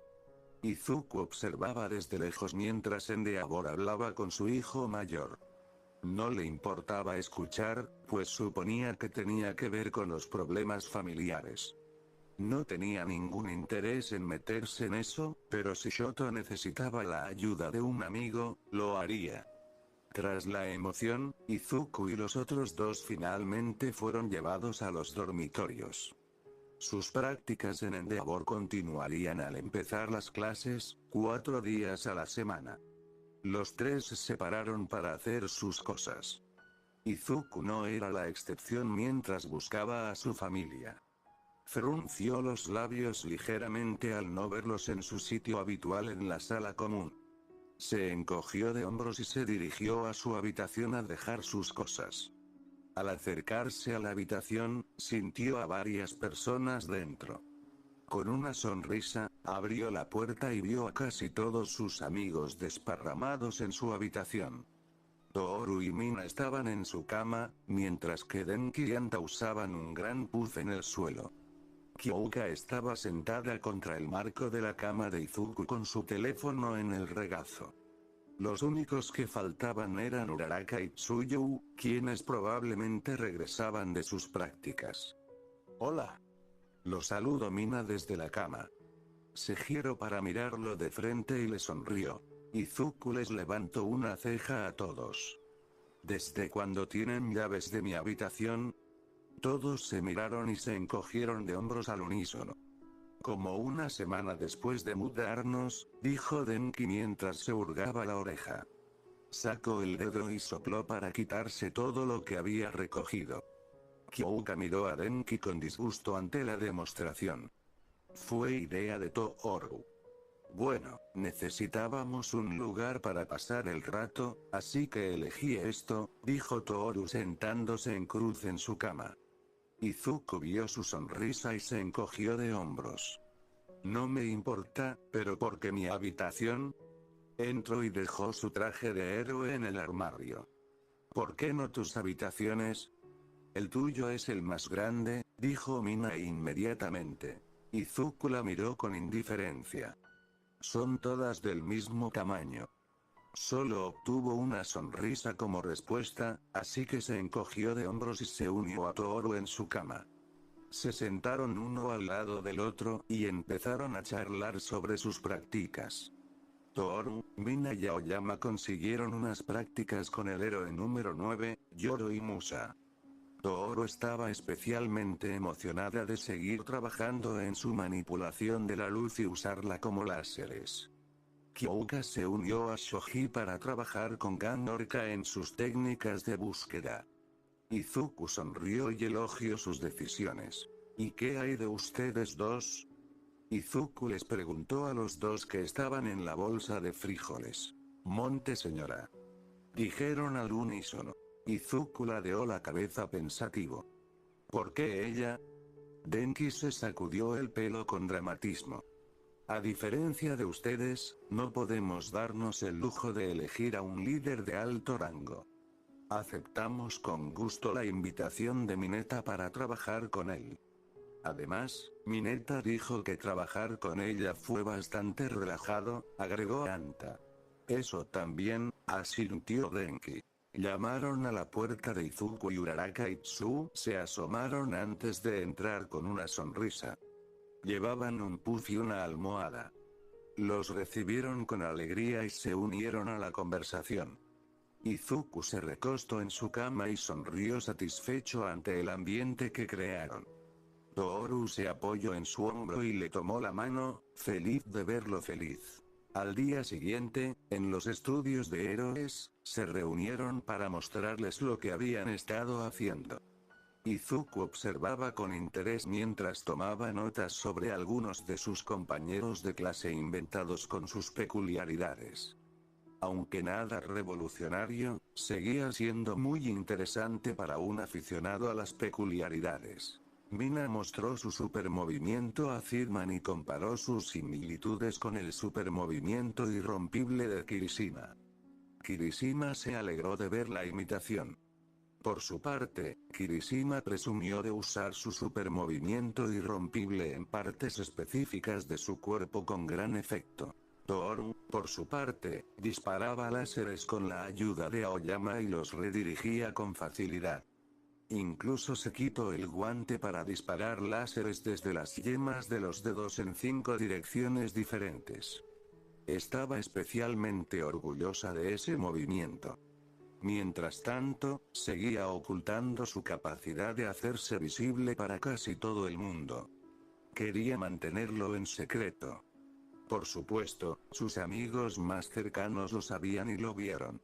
Izuku observaba desde lejos mientras Endeavor hablaba con su hijo mayor. No le importaba escuchar, pues suponía que tenía que ver con los problemas familiares. No tenía ningún interés en meterse en eso, pero si Shoto necesitaba la ayuda de un amigo, lo haría. Tras la emoción, Izuku y los otros dos finalmente fueron llevados a los dormitorios. Sus prácticas en Endeavor continuarían al empezar las clases, 4 días a la semana. Los tres se separaron para hacer sus cosas. Izuku no era la excepción mientras buscaba a su familia. Frunció los labios ligeramente al no verlos en su sitio habitual en la sala común. Se encogió de hombros y se dirigió a su habitación a dejar sus cosas. Al acercarse a la habitación, sintió a varias personas dentro. Con una sonrisa, abrió la puerta y vio a casi todos sus amigos desparramados en su habitación. Tohru y Mina estaban en su cama, mientras que Denki y Anta usaban un gran puff en el suelo. Kyouka estaba sentada contra el marco de la cama de Izuku con su teléfono en el regazo. Los únicos que faltaban eran Uraraka y Tsuyu, quienes probablemente regresaban de sus prácticas. Hola. Lo saludo Mina desde la cama. Se giró para mirarlo de frente y le sonrió. Izuku les levantó una ceja a todos. ¿Desde cuándo tienen llaves de mi habitación? Todos se miraron y se encogieron de hombros al unísono. Como una semana después de mudarnos, dijo Denki mientras se hurgaba la oreja. Sacó el dedo y sopló para quitarse todo lo que había recogido. Kyouka miró a Denki con disgusto ante la demostración. Fue idea de Tohru. Bueno, necesitábamos un lugar para pasar el rato, así que elegí esto, dijo Tohru sentándose en cruz en su cama. Izuku vio su sonrisa y se encogió de hombros. No me importa, pero porque mi habitación. Entró y dejó su traje de héroe en el armario. ¿Por qué no tus habitaciones? El tuyo es el más grande, dijo Mina inmediatamente. Izuku la miró con indiferencia. Son todas del mismo tamaño. Solo obtuvo una sonrisa como respuesta, así que se encogió de hombros y se unió a Tohru en su cama. Se sentaron uno al lado del otro y empezaron a charlar sobre sus prácticas. Tohru, Mina y Aoyama consiguieron unas prácticas con el héroe número 9, Yoro y Musa. Tohru estaba especialmente emocionada de seguir trabajando en su manipulación de la luz y usarla como láseres. Kyouka se unió a Shoji para trabajar con Gan Orca en sus técnicas de búsqueda. Izuku sonrió y elogió sus decisiones. ¿Y qué hay de ustedes dos? Izuku les preguntó a los dos que estaban en la bolsa de frijoles. Monte señora. Dijeron al unísono. Izuku ladeó la cabeza pensativo. ¿Por qué ella? Denki se sacudió el pelo con dramatismo. A diferencia de ustedes, no podemos darnos el lujo de elegir a un líder de alto rango. Aceptamos con gusto la invitación de Mineta para trabajar con él. Además, Mineta dijo que trabajar con ella fue bastante relajado, agregó Anta. Eso también, asintió Denki. Llamaron a la puerta de Izuku y Uraraka y Tsu se asomaron antes de entrar con una sonrisa. Llevaban un puff y una almohada. Los recibieron con alegría y se unieron a la conversación. Izuku se recostó en su cama y sonrió satisfecho ante el ambiente que crearon. Tohru se apoyó en su hombro y le tomó la mano, feliz de verlo feliz. Al día siguiente, en los estudios de héroes, se reunieron para mostrarles lo que habían estado haciendo. Izuku observaba con interés mientras tomaba notas sobre algunos de sus compañeros de clase inventados con sus peculiaridades. Aunque nada revolucionario, seguía siendo muy interesante para un aficionado a las peculiaridades. Mina mostró su supermovimiento a Zidman y comparó sus similitudes con el supermovimiento irrompible de Kirishima. Kirishima se alegró de ver la imitación. Por su parte, Kirishima presumió de usar su supermovimiento irrompible en partes específicas de su cuerpo con gran efecto. Tohru, por su parte, disparaba láseres con la ayuda de Aoyama y los redirigía con facilidad. Incluso se quitó el guante para disparar láseres desde las yemas de los dedos en 5 direcciones diferentes. Estaba especialmente orgullosa de ese movimiento. Mientras tanto, seguía ocultando su capacidad de hacerse visible para casi todo el mundo. Quería mantenerlo en secreto. Por supuesto, sus amigos más cercanos lo sabían y lo vieron.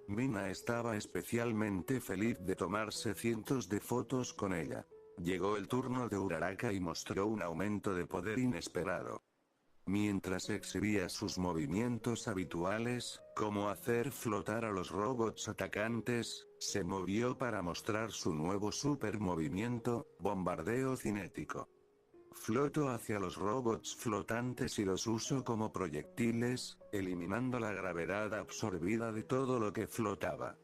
Mina estaba especialmente feliz de tomarse cientos de fotos con ella. Llegó el turno de Uraraka y mostró un aumento de poder inesperado. Mientras exhibía sus movimientos habituales, como hacer flotar a los robots atacantes, se movió para mostrar su nuevo supermovimiento, bombardeo cinético. Floto hacia los robots flotantes y los uso como proyectiles, eliminando la gravedad absorbida de todo lo que flotaba.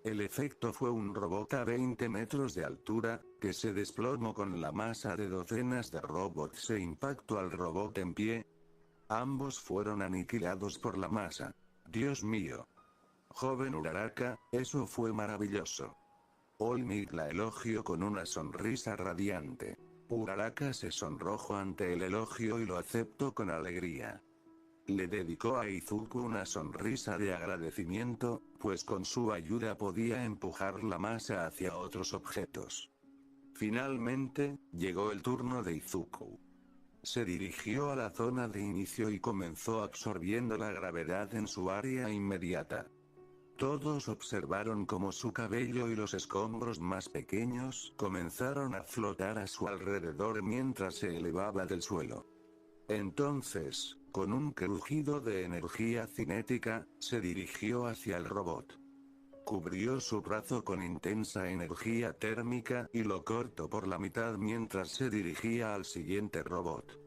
El efecto fue un robot a 20 metros de altura, que se desplomó con la masa de docenas de robots e impactó al robot en pie. Ambos fueron aniquilados por la masa. Dios mío. Joven Uraraka, eso fue maravilloso. All Might la elogió con una sonrisa radiante. Uraraka se sonrojó ante el elogio y lo aceptó con alegría. Le dedicó a Izuku una sonrisa de agradecimiento, pues con su ayuda podía empujar la masa hacia otros objetos. Finalmente, llegó el turno de Izuku. Se dirigió a la zona de inicio y comenzó absorbiendo la gravedad en su área inmediata. Todos observaron cómo su cabello y los escombros más pequeños comenzaron a flotar a su alrededor mientras se elevaba del suelo. Entonces, con un crujido de energía cinética, se dirigió hacia el robot. Cubrió su brazo con intensa energía térmica y lo cortó por la mitad mientras se dirigía al siguiente robot.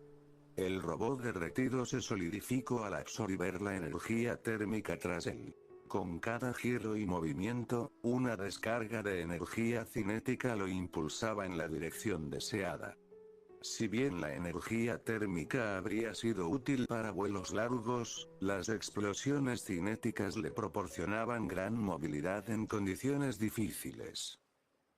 El robot derretido se solidificó al absorber la energía térmica tras él. Con cada giro y movimiento, una descarga de energía cinética lo impulsaba en la dirección deseada. Si bien la energía térmica habría sido útil para vuelos largos, las explosiones cinéticas le proporcionaban gran movilidad en condiciones difíciles.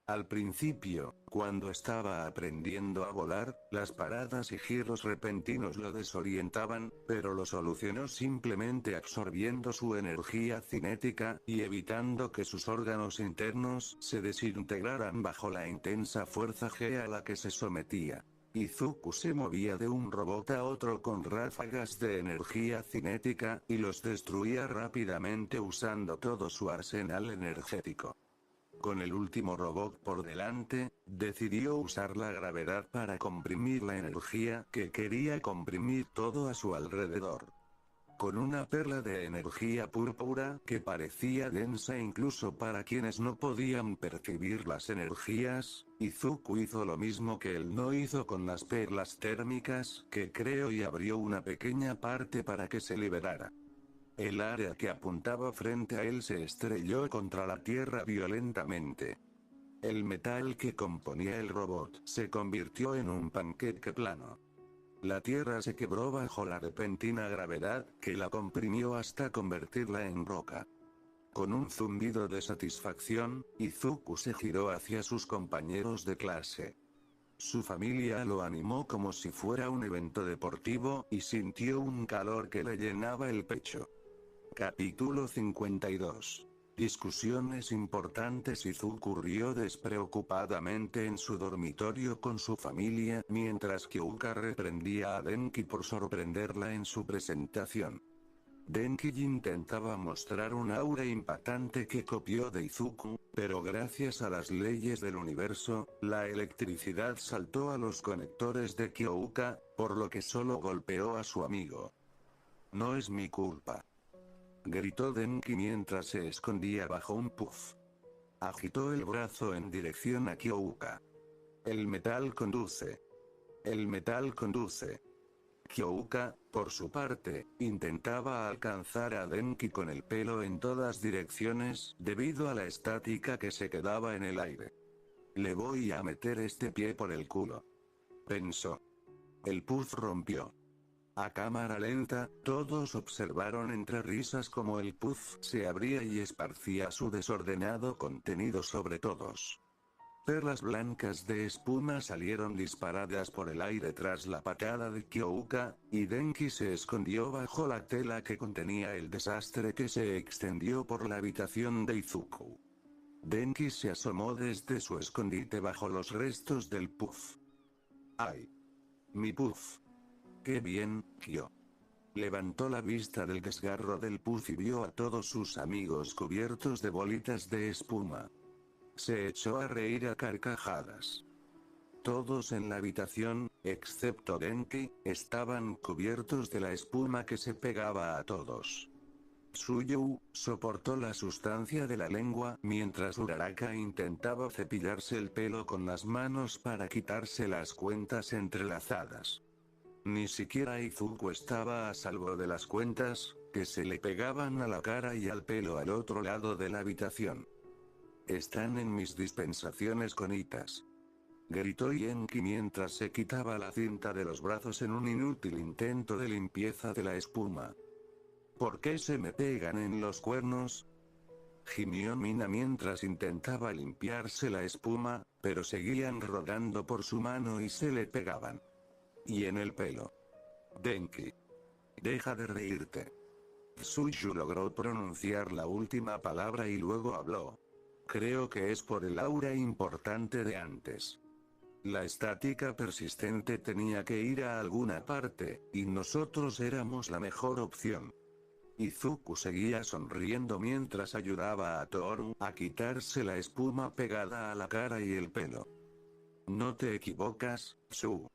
Al principio, cuando estaba aprendiendo a volar, las paradas y giros repentinos lo desorientaban, pero lo solucionó simplemente absorbiendo su energía cinética, y evitando que sus órganos internos se desintegraran bajo la intensa fuerza G a la que se sometía. Izuku se movía de un robot a otro con ráfagas de energía cinética, y los destruía rápidamente usando todo su arsenal energético. Con el último robot por delante, decidió usar la gravedad para comprimir la energía que quería comprimir todo a su alrededor. Con una perla de energía púrpura que parecía densa incluso para quienes no podían percibir las energías, Izuku hizo lo mismo que él no hizo con las perlas térmicas que creó y abrió una pequeña parte para que se liberara. El área que apuntaba frente a él se estrelló contra la tierra violentamente. El metal que componía el robot se convirtió en un panqueque plano. La tierra se quebró bajo la repentina gravedad que la comprimió hasta convertirla en roca. Con un zumbido de satisfacción, Izuku se giró hacia sus compañeros de clase. Su familia lo animó como si fuera un evento deportivo y sintió un calor que le llenaba el pecho. Capítulo 52. Discusiones importantes. Izuku rió despreocupadamente en su dormitorio con su familia mientras que Uka reprendía a Denki por sorprenderla en su presentación. Denki intentaba mostrar un aura impactante que copió de Izuku, pero gracias a las leyes del universo, la electricidad saltó a los conectores de Kyouka, por lo que solo golpeó a su amigo. No es mi culpa, gritó Denki mientras se escondía bajo un puff. Agitó el brazo en dirección a Kyouka. El metal conduce. El metal conduce. Kyouka, por su parte, intentaba alcanzar a Denki con el pelo en todas direcciones, debido a la estática que se quedaba en el aire. Le voy a meter este pie por el culo, pensó. El puff rompió. A cámara lenta, todos observaron entre risas cómo el puff se abría y esparcía su desordenado contenido sobre todos. Perlas blancas de espuma salieron disparadas por el aire tras la patada de Kyouka, y Denki se escondió bajo la tela que contenía el desastre que se extendió por la habitación de Izuku. Denki se asomó desde su escondite bajo los restos del puff. ¡Ay! ¡Mi puff! ¡Qué bien, Kyo! Levantó la vista del desgarro del puff y vio a todos sus amigos cubiertos de bolitas de espuma. Se echó a reír a carcajadas. Todos en la habitación, excepto Denki, estaban cubiertos de la espuma que se pegaba a todos. Tsuyu soportó la sustancia de la lengua mientras Uraraka intentaba cepillarse el pelo con las manos para quitarse las cuentas entrelazadas. Ni siquiera Izuku estaba a salvo de las cuentas, que se le pegaban a la cara y al pelo al otro lado de la habitación. Están en mis dispensaciones conitas, gritó Yenki mientras se quitaba la cinta de los brazos en un inútil intento de limpieza de la espuma. ¿Por qué se me pegan en los cuernos? Gimió Mina mientras intentaba limpiarse la espuma, pero seguían rodando por su mano y se le pegaban. Y en el pelo. Denki. Deja de reírte. Tsuyu logró pronunciar la última palabra y luego habló. Creo que es por el aura importante de antes. La estática persistente tenía que ir a alguna parte, y nosotros éramos la mejor opción. Izuku seguía sonriendo mientras ayudaba a Toru a quitarse la espuma pegada a la cara y el pelo. No te equivocas, Tsu.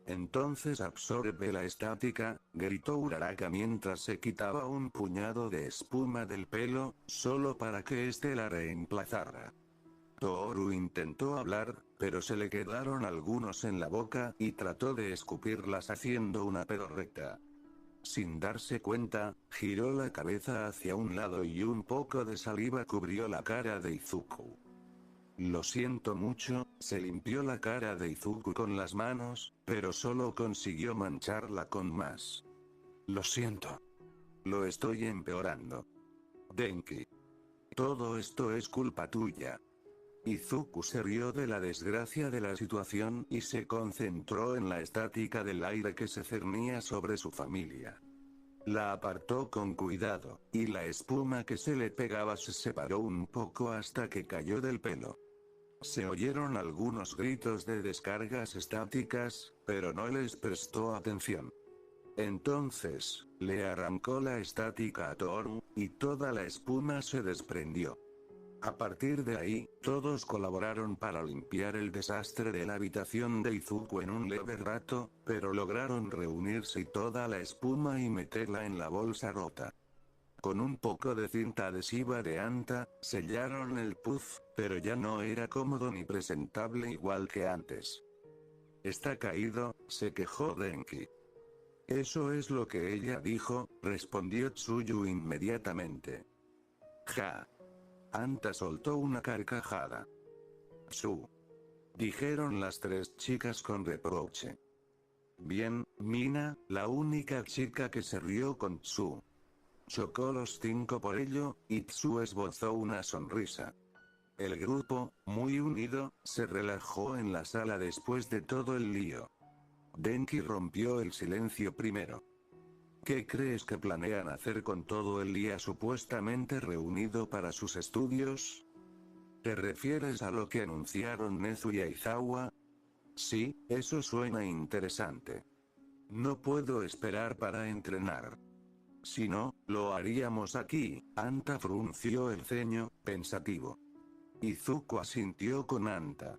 Entonces absorbe la estática, gritó Uraraka mientras se quitaba un puñado de espuma del pelo, solo para que éste la reemplazara. Toru intentó hablar, pero se le quedaron algunos en la boca y trató de escupirlas haciendo una pedorreta. Sin darse cuenta, giró la cabeza hacia un lado y un poco de saliva cubrió la cara de Izuku. Lo siento mucho, se limpió la cara de Izuku con las manos, pero solo consiguió mancharla con más. Lo siento. Lo estoy empeorando. Denki. Todo esto es culpa tuya. Izuku se rió de la desgracia de la situación y se concentró en la estática del aire que se cernía sobre su familia. La apartó con cuidado, y la espuma que se le pegaba se separó un poco hasta que cayó del pelo. Se oyeron algunos gritos de descargas estáticas, pero no les prestó atención. Entonces, le arrancó la estática a Toru, y toda la espuma se desprendió. A partir de ahí, todos colaboraron para limpiar el desastre de la habitación de Izuku en un leve rato, pero lograron reunirse y toda la espuma y meterla en la bolsa rota. Con un poco de cinta adhesiva de anta, sellaron el puff, pero ya no era cómodo ni presentable igual que antes. Está caído, se quejó Denki. Eso es lo que ella dijo, respondió Tsuyu inmediatamente. Ja. Anta soltó una carcajada. Tsu. Dijeron las tres chicas con reproche. Bien, Mina, la única chica que se rió con Tsu. Chocó los cinco por ello, y Tsu esbozó una sonrisa. El grupo, muy unido, se relajó en la sala después de todo el lío. Denki rompió el silencio primero. ¿Qué crees que planean hacer con todo el día supuestamente reunido para sus estudios? ¿Te refieres a lo que anunciaron Nezu y Aizawa? Sí, eso suena interesante. No puedo esperar para entrenar. Si no, lo haríamos aquí. Anta frunció el ceño, pensativo. Izuku asintió con Anta.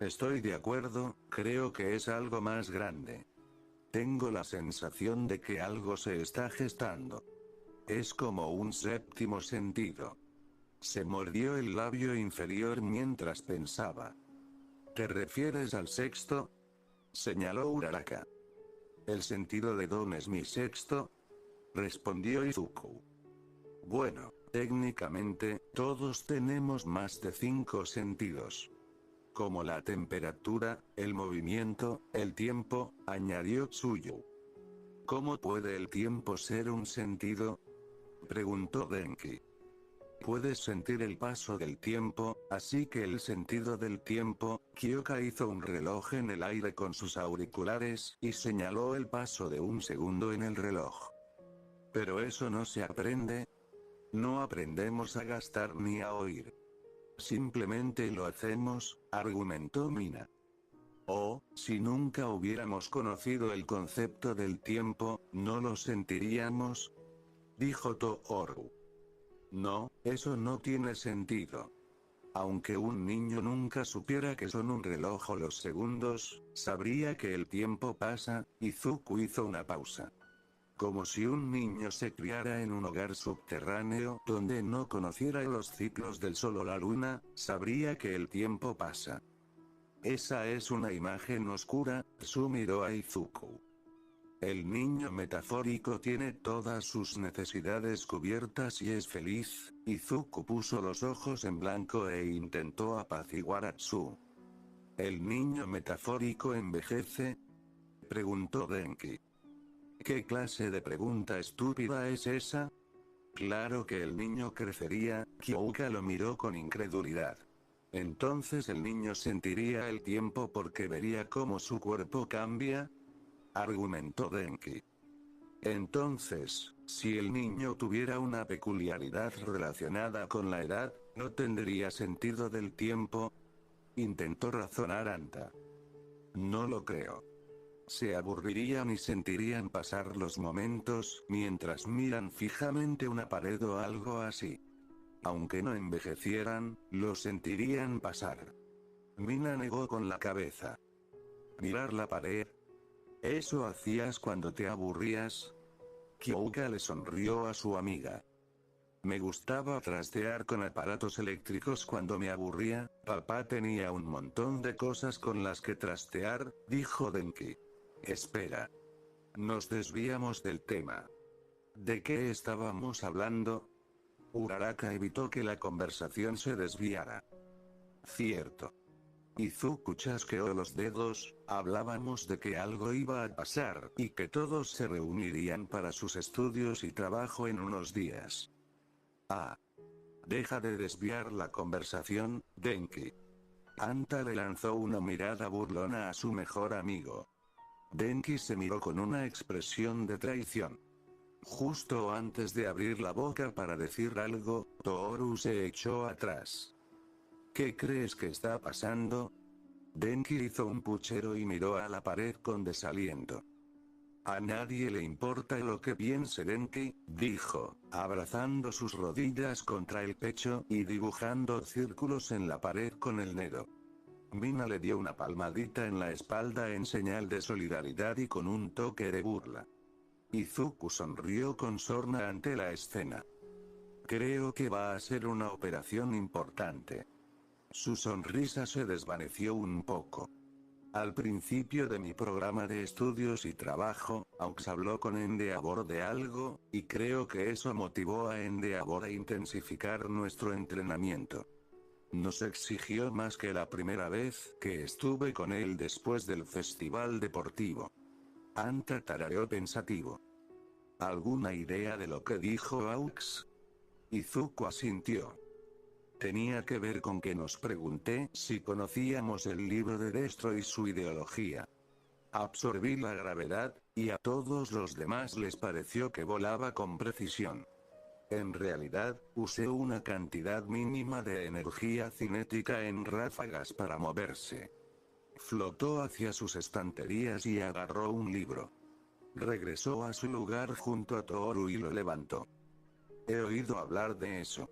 Estoy de acuerdo, creo que es algo más grande. Tengo la sensación de que algo se está gestando. Es como un séptimo sentido. Se mordió el labio inferior mientras pensaba. ¿Te refieres al sexto? Señaló Uraraka. El sentido de Don es mi sexto, respondió Izuku. Bueno, técnicamente, todos tenemos más de 5 sentidos. Como la temperatura, el movimiento, el tiempo, añadió Tsuyu. ¿Cómo puede el tiempo ser un sentido? Preguntó Denki. Puedes sentir el paso del tiempo, así que el sentido del tiempo. Kyoka hizo un reloj en el aire con sus auriculares y señaló el paso de un segundo en el reloj. Pero eso no se aprende. No aprendemos a gastar ni a oír. Simplemente lo hacemos, argumentó Mina. Oh, si nunca hubiéramos conocido el concepto del tiempo, ¿no lo sentiríamos? Dijo Toru. No, eso no tiene sentido. Aunque un niño nunca supiera que son un reloj o los segundos, sabría que el tiempo pasa. Izuku hizo una pausa. Como si un niño se criara en un hogar subterráneo donde no conociera los ciclos del sol o la luna, sabría que el tiempo pasa. Esa es una imagen oscura, Tsu miró a Izuku. El niño metafórico tiene todas sus necesidades cubiertas y es feliz. Izuku puso los ojos en blanco e intentó apaciguar a Tsu. ¿El niño metafórico envejece? Preguntó Denki. ¿Qué clase de pregunta estúpida es esa? Claro que el niño crecería. Kyouka lo miró con incredulidad. Entonces el niño sentiría el tiempo porque vería cómo su cuerpo cambia, argumentó Denki. Entonces, si el niño tuviera una peculiaridad relacionada con la edad, ¿no tendría sentido del tiempo? Intentó razonar Anta. No lo creo. Se aburrirían y sentirían pasar los momentos mientras miran fijamente una pared o algo así. Aunque no envejecieran, lo sentirían pasar. Mina negó con la cabeza. ¿Mirar la pared? ¿Eso hacías cuando te aburrías? Kyouka le sonrió a su amiga. Me gustaba trastear con aparatos eléctricos cuando me aburría. Papá tenía un montón de cosas con las que trastear, dijo Denki. Espera. Nos desviamos del tema. ¿De qué estábamos hablando? Uraraka evitó que la conversación se desviara. Cierto. Izuku chasqueó los dedos. Hablábamos de que algo iba a pasar y que todos se reunirían para sus estudios y trabajo en unos días. Ah. Deja de desviar la conversación, Denki. Anta le lanzó una mirada burlona a su mejor amigo. Denki se miró con una expresión de traición. Justo antes de abrir la boca para decir algo, Tohru se echó atrás. ¿Qué crees que está pasando? Denki hizo un puchero y miró a la pared con desaliento. A nadie le importa lo que piense Denki, dijo, abrazando sus rodillas contra el pecho y dibujando círculos en la pared con el dedo. Mina le dio una palmadita en la espalda en señal de solidaridad y con un toque de burla. Izuku sonrió con sorna ante la escena. Creo que va a ser una operación importante. Su sonrisa se desvaneció un poco. Al principio de mi programa de estudios y trabajo, Aux habló con Endeavor de algo, y creo que eso motivó a Endeavor a intensificar nuestro entrenamiento. Nos exigió más que la primera vez que estuve con él después del festival deportivo. Anta tarareó pensativo. ¿Alguna idea de lo que dijo Aux? Izuku asintió. Tenía que ver con que nos pregunté si conocíamos el libro de Destro y su ideología. Absorbí la gravedad, y a todos los demás les pareció que volaba con precisión. En realidad, usé una cantidad mínima de energía cinética en ráfagas para moverse. Flotó hacia sus estanterías y agarró un libro. Regresó a su lugar junto a Tohru y lo levantó. He oído hablar de eso.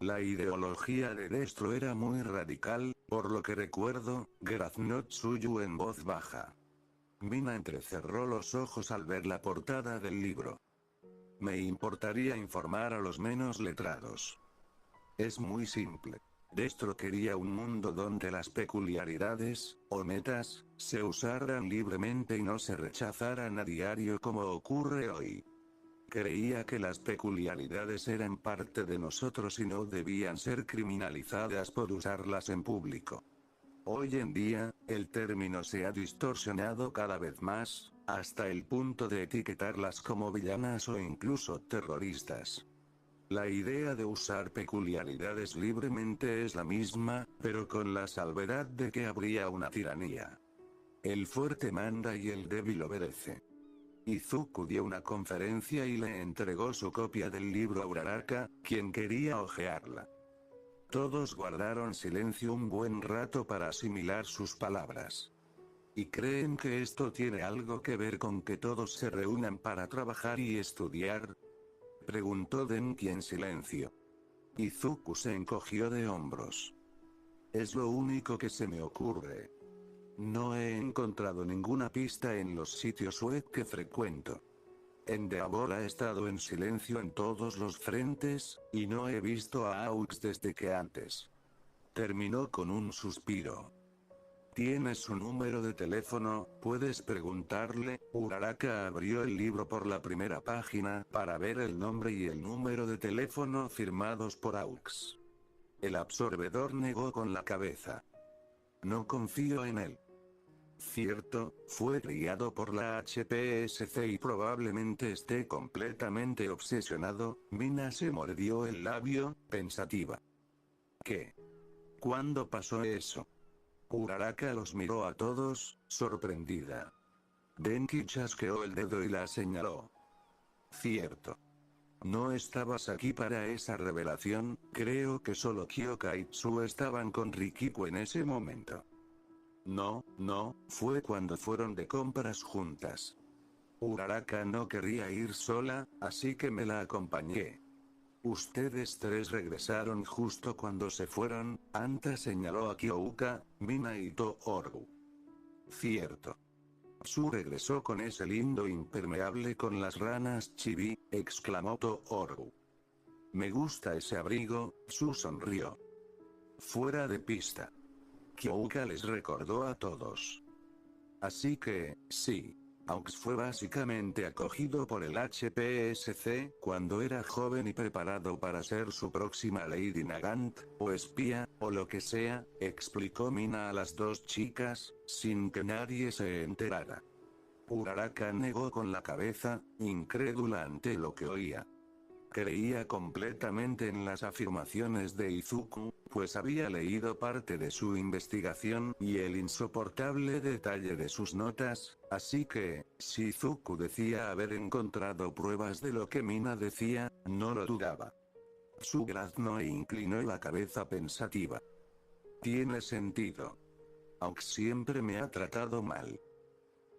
La ideología de Destro era muy radical, por lo que recuerdo, graznó Tsuyu en voz baja. Mina entrecerró los ojos al ver la portada del libro. Me importaría informar a los menos letrados. Es muy simple. Destro quería un mundo donde las peculiaridades, o metas, se usaran libremente y no se rechazaran a diario como ocurre hoy. Creía que las peculiaridades eran parte de nosotros y no debían ser criminalizadas por usarlas en público. Hoy en día, el término se ha distorsionado cada vez más, hasta el punto de etiquetarlas como villanas o incluso terroristas. La idea de usar peculiaridades libremente es la misma, pero con la salvedad de que habría una tiranía. El fuerte manda y el débil obedece. Izuku dio una conferencia y le entregó su copia del libro a Uraraka, quien quería hojearla. Todos guardaron silencio un buen rato para asimilar sus palabras. ¿Y creen que esto tiene algo que ver con que todos se reúnan para trabajar y estudiar? Preguntó Denki en silencio. Izuku se encogió de hombros. Es lo único que se me ocurre. No he encontrado ninguna pista en los sitios web que frecuento. Endeavor ha estado en silencio en todos los frentes, y no he visto a Aux desde que antes. Terminó con un suspiro. ¿Tienes su número de teléfono? Puedes preguntarle. Uraraka abrió el libro por la primera página para ver el nombre y el número de teléfono firmados por Aux. El absorbedor negó con la cabeza. No confío en él. Cierto, fue criado por la HPSC y probablemente esté completamente obsesionado. Mina se mordió el labio, pensativa. ¿Qué? ¿Cuándo pasó eso? Uraraka los miró a todos, sorprendida. Denki chasqueó el dedo y la señaló. Cierto. No estabas aquí para esa revelación, creo que solo Kyoka y Tsu estaban con Rikiku en ese momento. No, fue cuando fueron de compras juntas. Uraraka no quería ir sola, así que me la acompañé. Ustedes tres regresaron justo cuando se fueron. Anta señaló a Kyouka, Mina y Tohoru. Cierto. Tsu regresó con ese lindo impermeable con las ranas chibi, exclamó Tohoru. Me gusta ese abrigo, Tsu sonrió. Fuera de pista. Kyouka les recordó a todos. Así que, sí. Aux fue básicamente acogido por el HPSC cuando era joven y preparado para ser su próxima Lady Nagant, o espía, o lo que sea, explicó Mina a las dos chicas, sin que nadie se enterara. Uraraka negó con la cabeza, incrédula ante lo que oía. Creía completamente en las afirmaciones de Izuku, pues había leído parte de su investigación y el insoportable detalle de sus notas, así que, si Izuku decía haber encontrado pruebas de lo que Mina decía, no lo dudaba. Tsu graznó e inclinó la cabeza pensativa. Tiene sentido. Aunque siempre me ha tratado mal.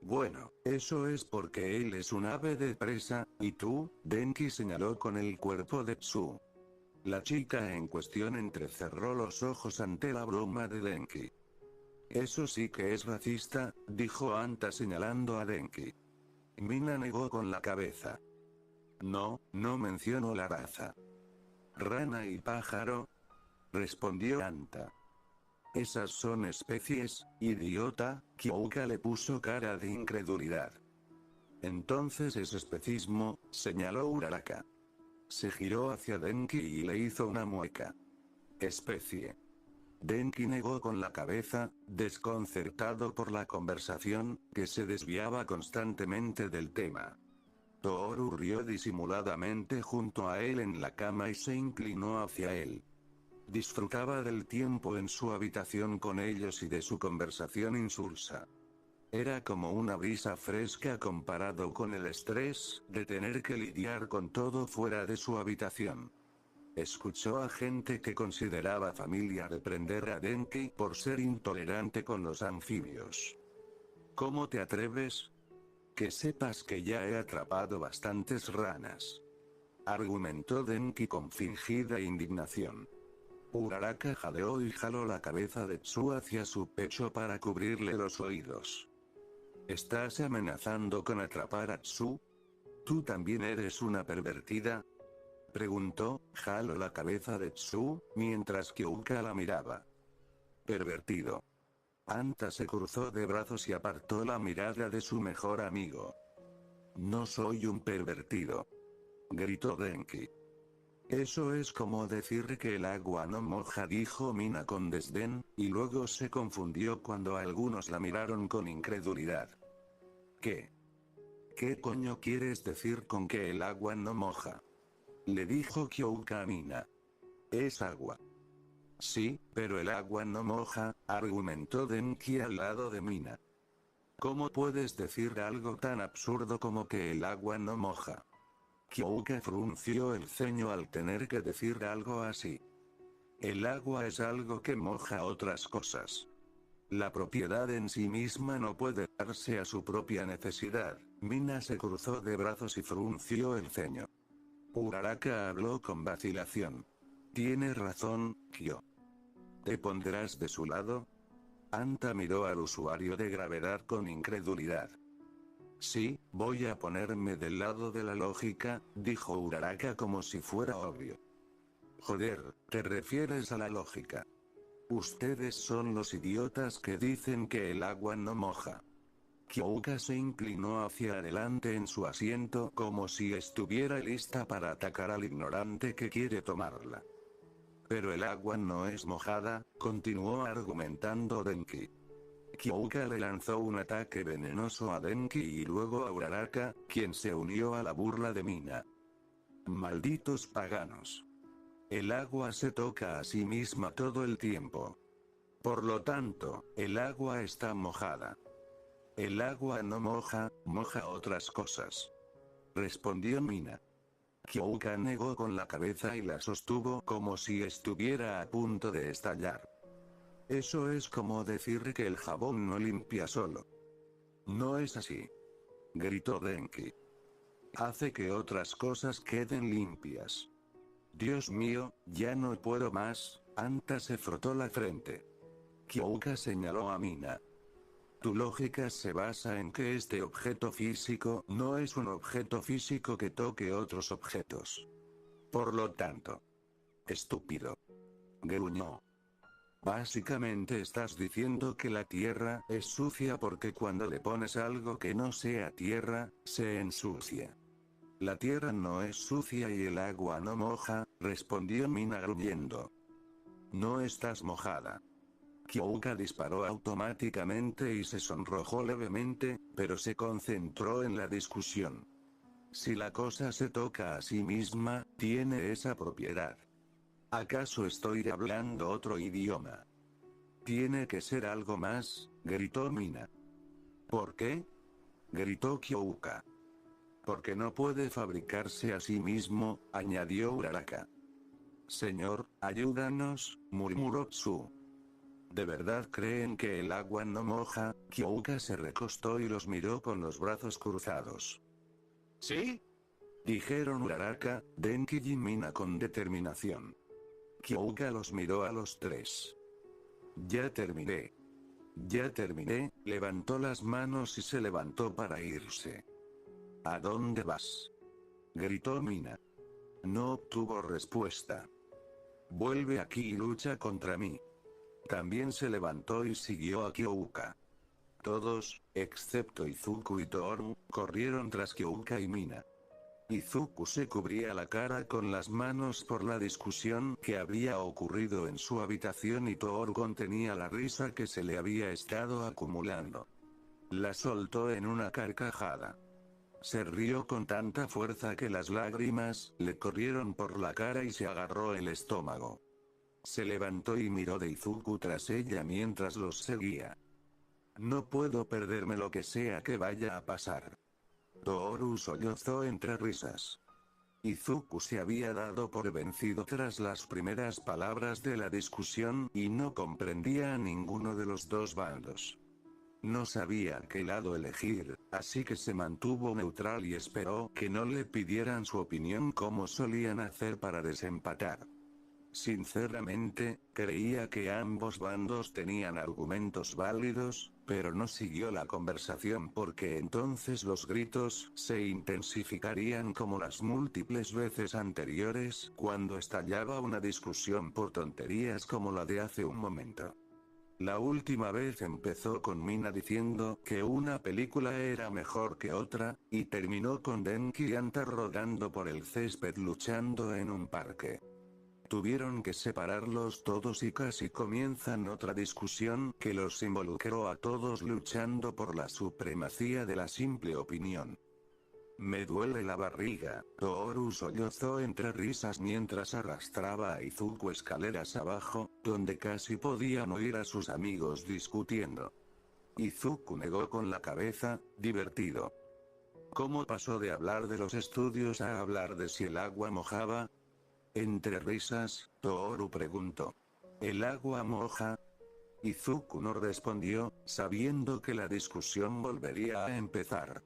Bueno, eso es porque él es un ave de presa, y tú, Denki señaló con el cuerpo de Tsu. La chica en cuestión entrecerró los ojos ante la broma de Denki. Eso sí que es racista, dijo Anta señalando a Denki. Mina negó con la cabeza. No menciono la raza. Rana y pájaro, respondió Anta. Esas son especies, idiota. Kyouka le puso cara de incredulidad. Entonces es especismo, señaló Uraraka. Se giró hacia Denki y le hizo una mueca. Especie. Denki negó con la cabeza, desconcertado por la conversación, que se desviaba constantemente del tema. Tohoru rió disimuladamente junto a él en la cama y se inclinó hacia él. Disfrutaba del tiempo en su habitación con ellos y de su conversación insulsa. Era como una brisa fresca comparado con el estrés de tener que lidiar con todo fuera de su habitación. Escuchó a gente que consideraba familia reprender a Denki por ser intolerante con los anfibios. ¿Cómo te atreves? Que sepas que ya he atrapado bastantes ranas. Argumentó Denki con fingida indignación. Uraraka jadeó y jaló la cabeza de Tsu hacia su pecho para cubrirle los oídos. ¿Estás amenazando con atrapar a Tsu? ¿Tú también eres una pervertida? Preguntó, jaló la cabeza de Tsu, mientras Kyouka la miraba. Pervertido. Anta se cruzó de brazos y apartó la mirada de su mejor amigo. No soy un pervertido. Gritó Denki. Eso es como decir que el agua no moja, dijo Mina con desdén, y luego se confundió cuando algunos la miraron con incredulidad. ¿Qué? ¿Qué coño quieres decir con que el agua no moja? Le dijo Kyouka a Mina. Es agua. Sí, pero el agua no moja, argumentó Denki al lado de Mina. ¿Cómo puedes decir algo tan absurdo como que el agua no moja? Kyouka frunció el ceño al tener que decir algo así. El agua es algo que moja otras cosas. La propiedad en sí misma no puede darse a su propia necesidad. Mina se cruzó de brazos y frunció el ceño. Uraraka habló con vacilación. Tienes razón, Kyo. ¿Te pondrás de su lado? Anta miró al usuario de gravedad con incredulidad. Sí, voy a ponerme del lado de la lógica, dijo Uraraka como si fuera obvio. Joder, ¿te refieres a la lógica? Ustedes son los idiotas que dicen que el agua no moja. Kyouka se inclinó hacia adelante en su asiento como si estuviera lista para atacar al ignorante que quiere tomarla. Pero el agua no es mojada, continuó argumentando Denki. Kyouka le lanzó un ataque venenoso a Denki y luego a Uraraka, quien se unió a la burla de Mina. Malditos paganos. El agua se toca a sí misma todo el tiempo. Por lo tanto, el agua está mojada. El agua no moja, moja otras cosas. Respondió Mina. Kyouka negó con la cabeza y la sostuvo como si estuviera a punto de estallar. Eso es como decir que el jabón no limpia solo. No es así. Gritó Denki. Hace que otras cosas queden limpias. Dios mío, ya no puedo más. Anta se frotó la frente. Kyouka señaló a Mina. Tu lógica se basa en que este objeto físico no es un objeto físico que toque otros objetos. Por lo tanto. Estúpido. Gruñó. Básicamente estás diciendo que la tierra es sucia porque cuando le pones algo que no sea tierra, se ensucia. La tierra no es sucia y el agua no moja, respondió Mina gruñendo. No estás mojada. Kyouka disparó automáticamente y se sonrojó levemente, pero se concentró en la discusión. Si la cosa se toca a sí misma, tiene esa propiedad. ¿Acaso estoy hablando otro idioma? Tiene que ser algo más, gritó Mina. ¿Por qué? Gritó Kyouka. Porque no puede fabricarse a sí mismo, añadió Uraraka. Señor, ayúdanos, murmuró Tsu. ¿De verdad creen que el agua no moja? Kyouka se recostó y los miró con los brazos cruzados. ¿Sí? Dijeron Uraraka, Denki y Mina con determinación. Kyouka los miró a los tres. Ya terminé. Ya terminé, levantó las manos y se levantó para irse. ¿A dónde vas? Gritó Mina. No obtuvo respuesta. Vuelve aquí y lucha contra mí. También se levantó y siguió a Kyouka. Todos, excepto Izuku y Toru, corrieron tras Kyouka y Mina. Izuku se cubría la cara con las manos por la discusión que había ocurrido en su habitación y Toru contenía la risa que se le había estado acumulando. La soltó en una carcajada. Se rió con tanta fuerza que las lágrimas le corrieron por la cara y se agarró el estómago. Se levantó y miró de Izuku tras ella mientras los seguía. No puedo perderme lo que sea que vaya a pasar. Toru sollozó entre risas. Izuku se había dado por vencido tras las primeras palabras de la discusión y no comprendía a ninguno de los dos bandos. No sabía qué lado elegir, así que se mantuvo neutral y esperó que no le pidieran su opinión como solían hacer para desempatar. Sinceramente, creía que ambos bandos tenían argumentos válidos, pero no siguió la conversación porque entonces los gritos se intensificarían como las múltiples veces anteriores cuando estallaba una discusión por tonterías como la de hace un momento. La última vez empezó con Mina diciendo que una película era mejor que otra, y terminó con Denki y Anta rodando por el césped luchando en un parque. Tuvieron que separarlos todos y casi comienzan otra discusión que los involucró a todos luchando por la supremacía de la simple opinión. Me duele la barriga, Toru sollozó entre risas mientras arrastraba a Izuku escaleras abajo, donde casi podían oír a sus amigos discutiendo. Izuku negó con la cabeza, divertido. ¿Cómo pasó de hablar de los estudios a hablar de si el agua mojaba? Entre risas, Toru preguntó. ¿El agua moja? Izuku no respondió, sabiendo que la discusión volvería a empezar.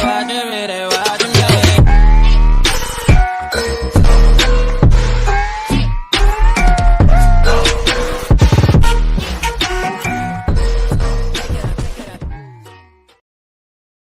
Watch it,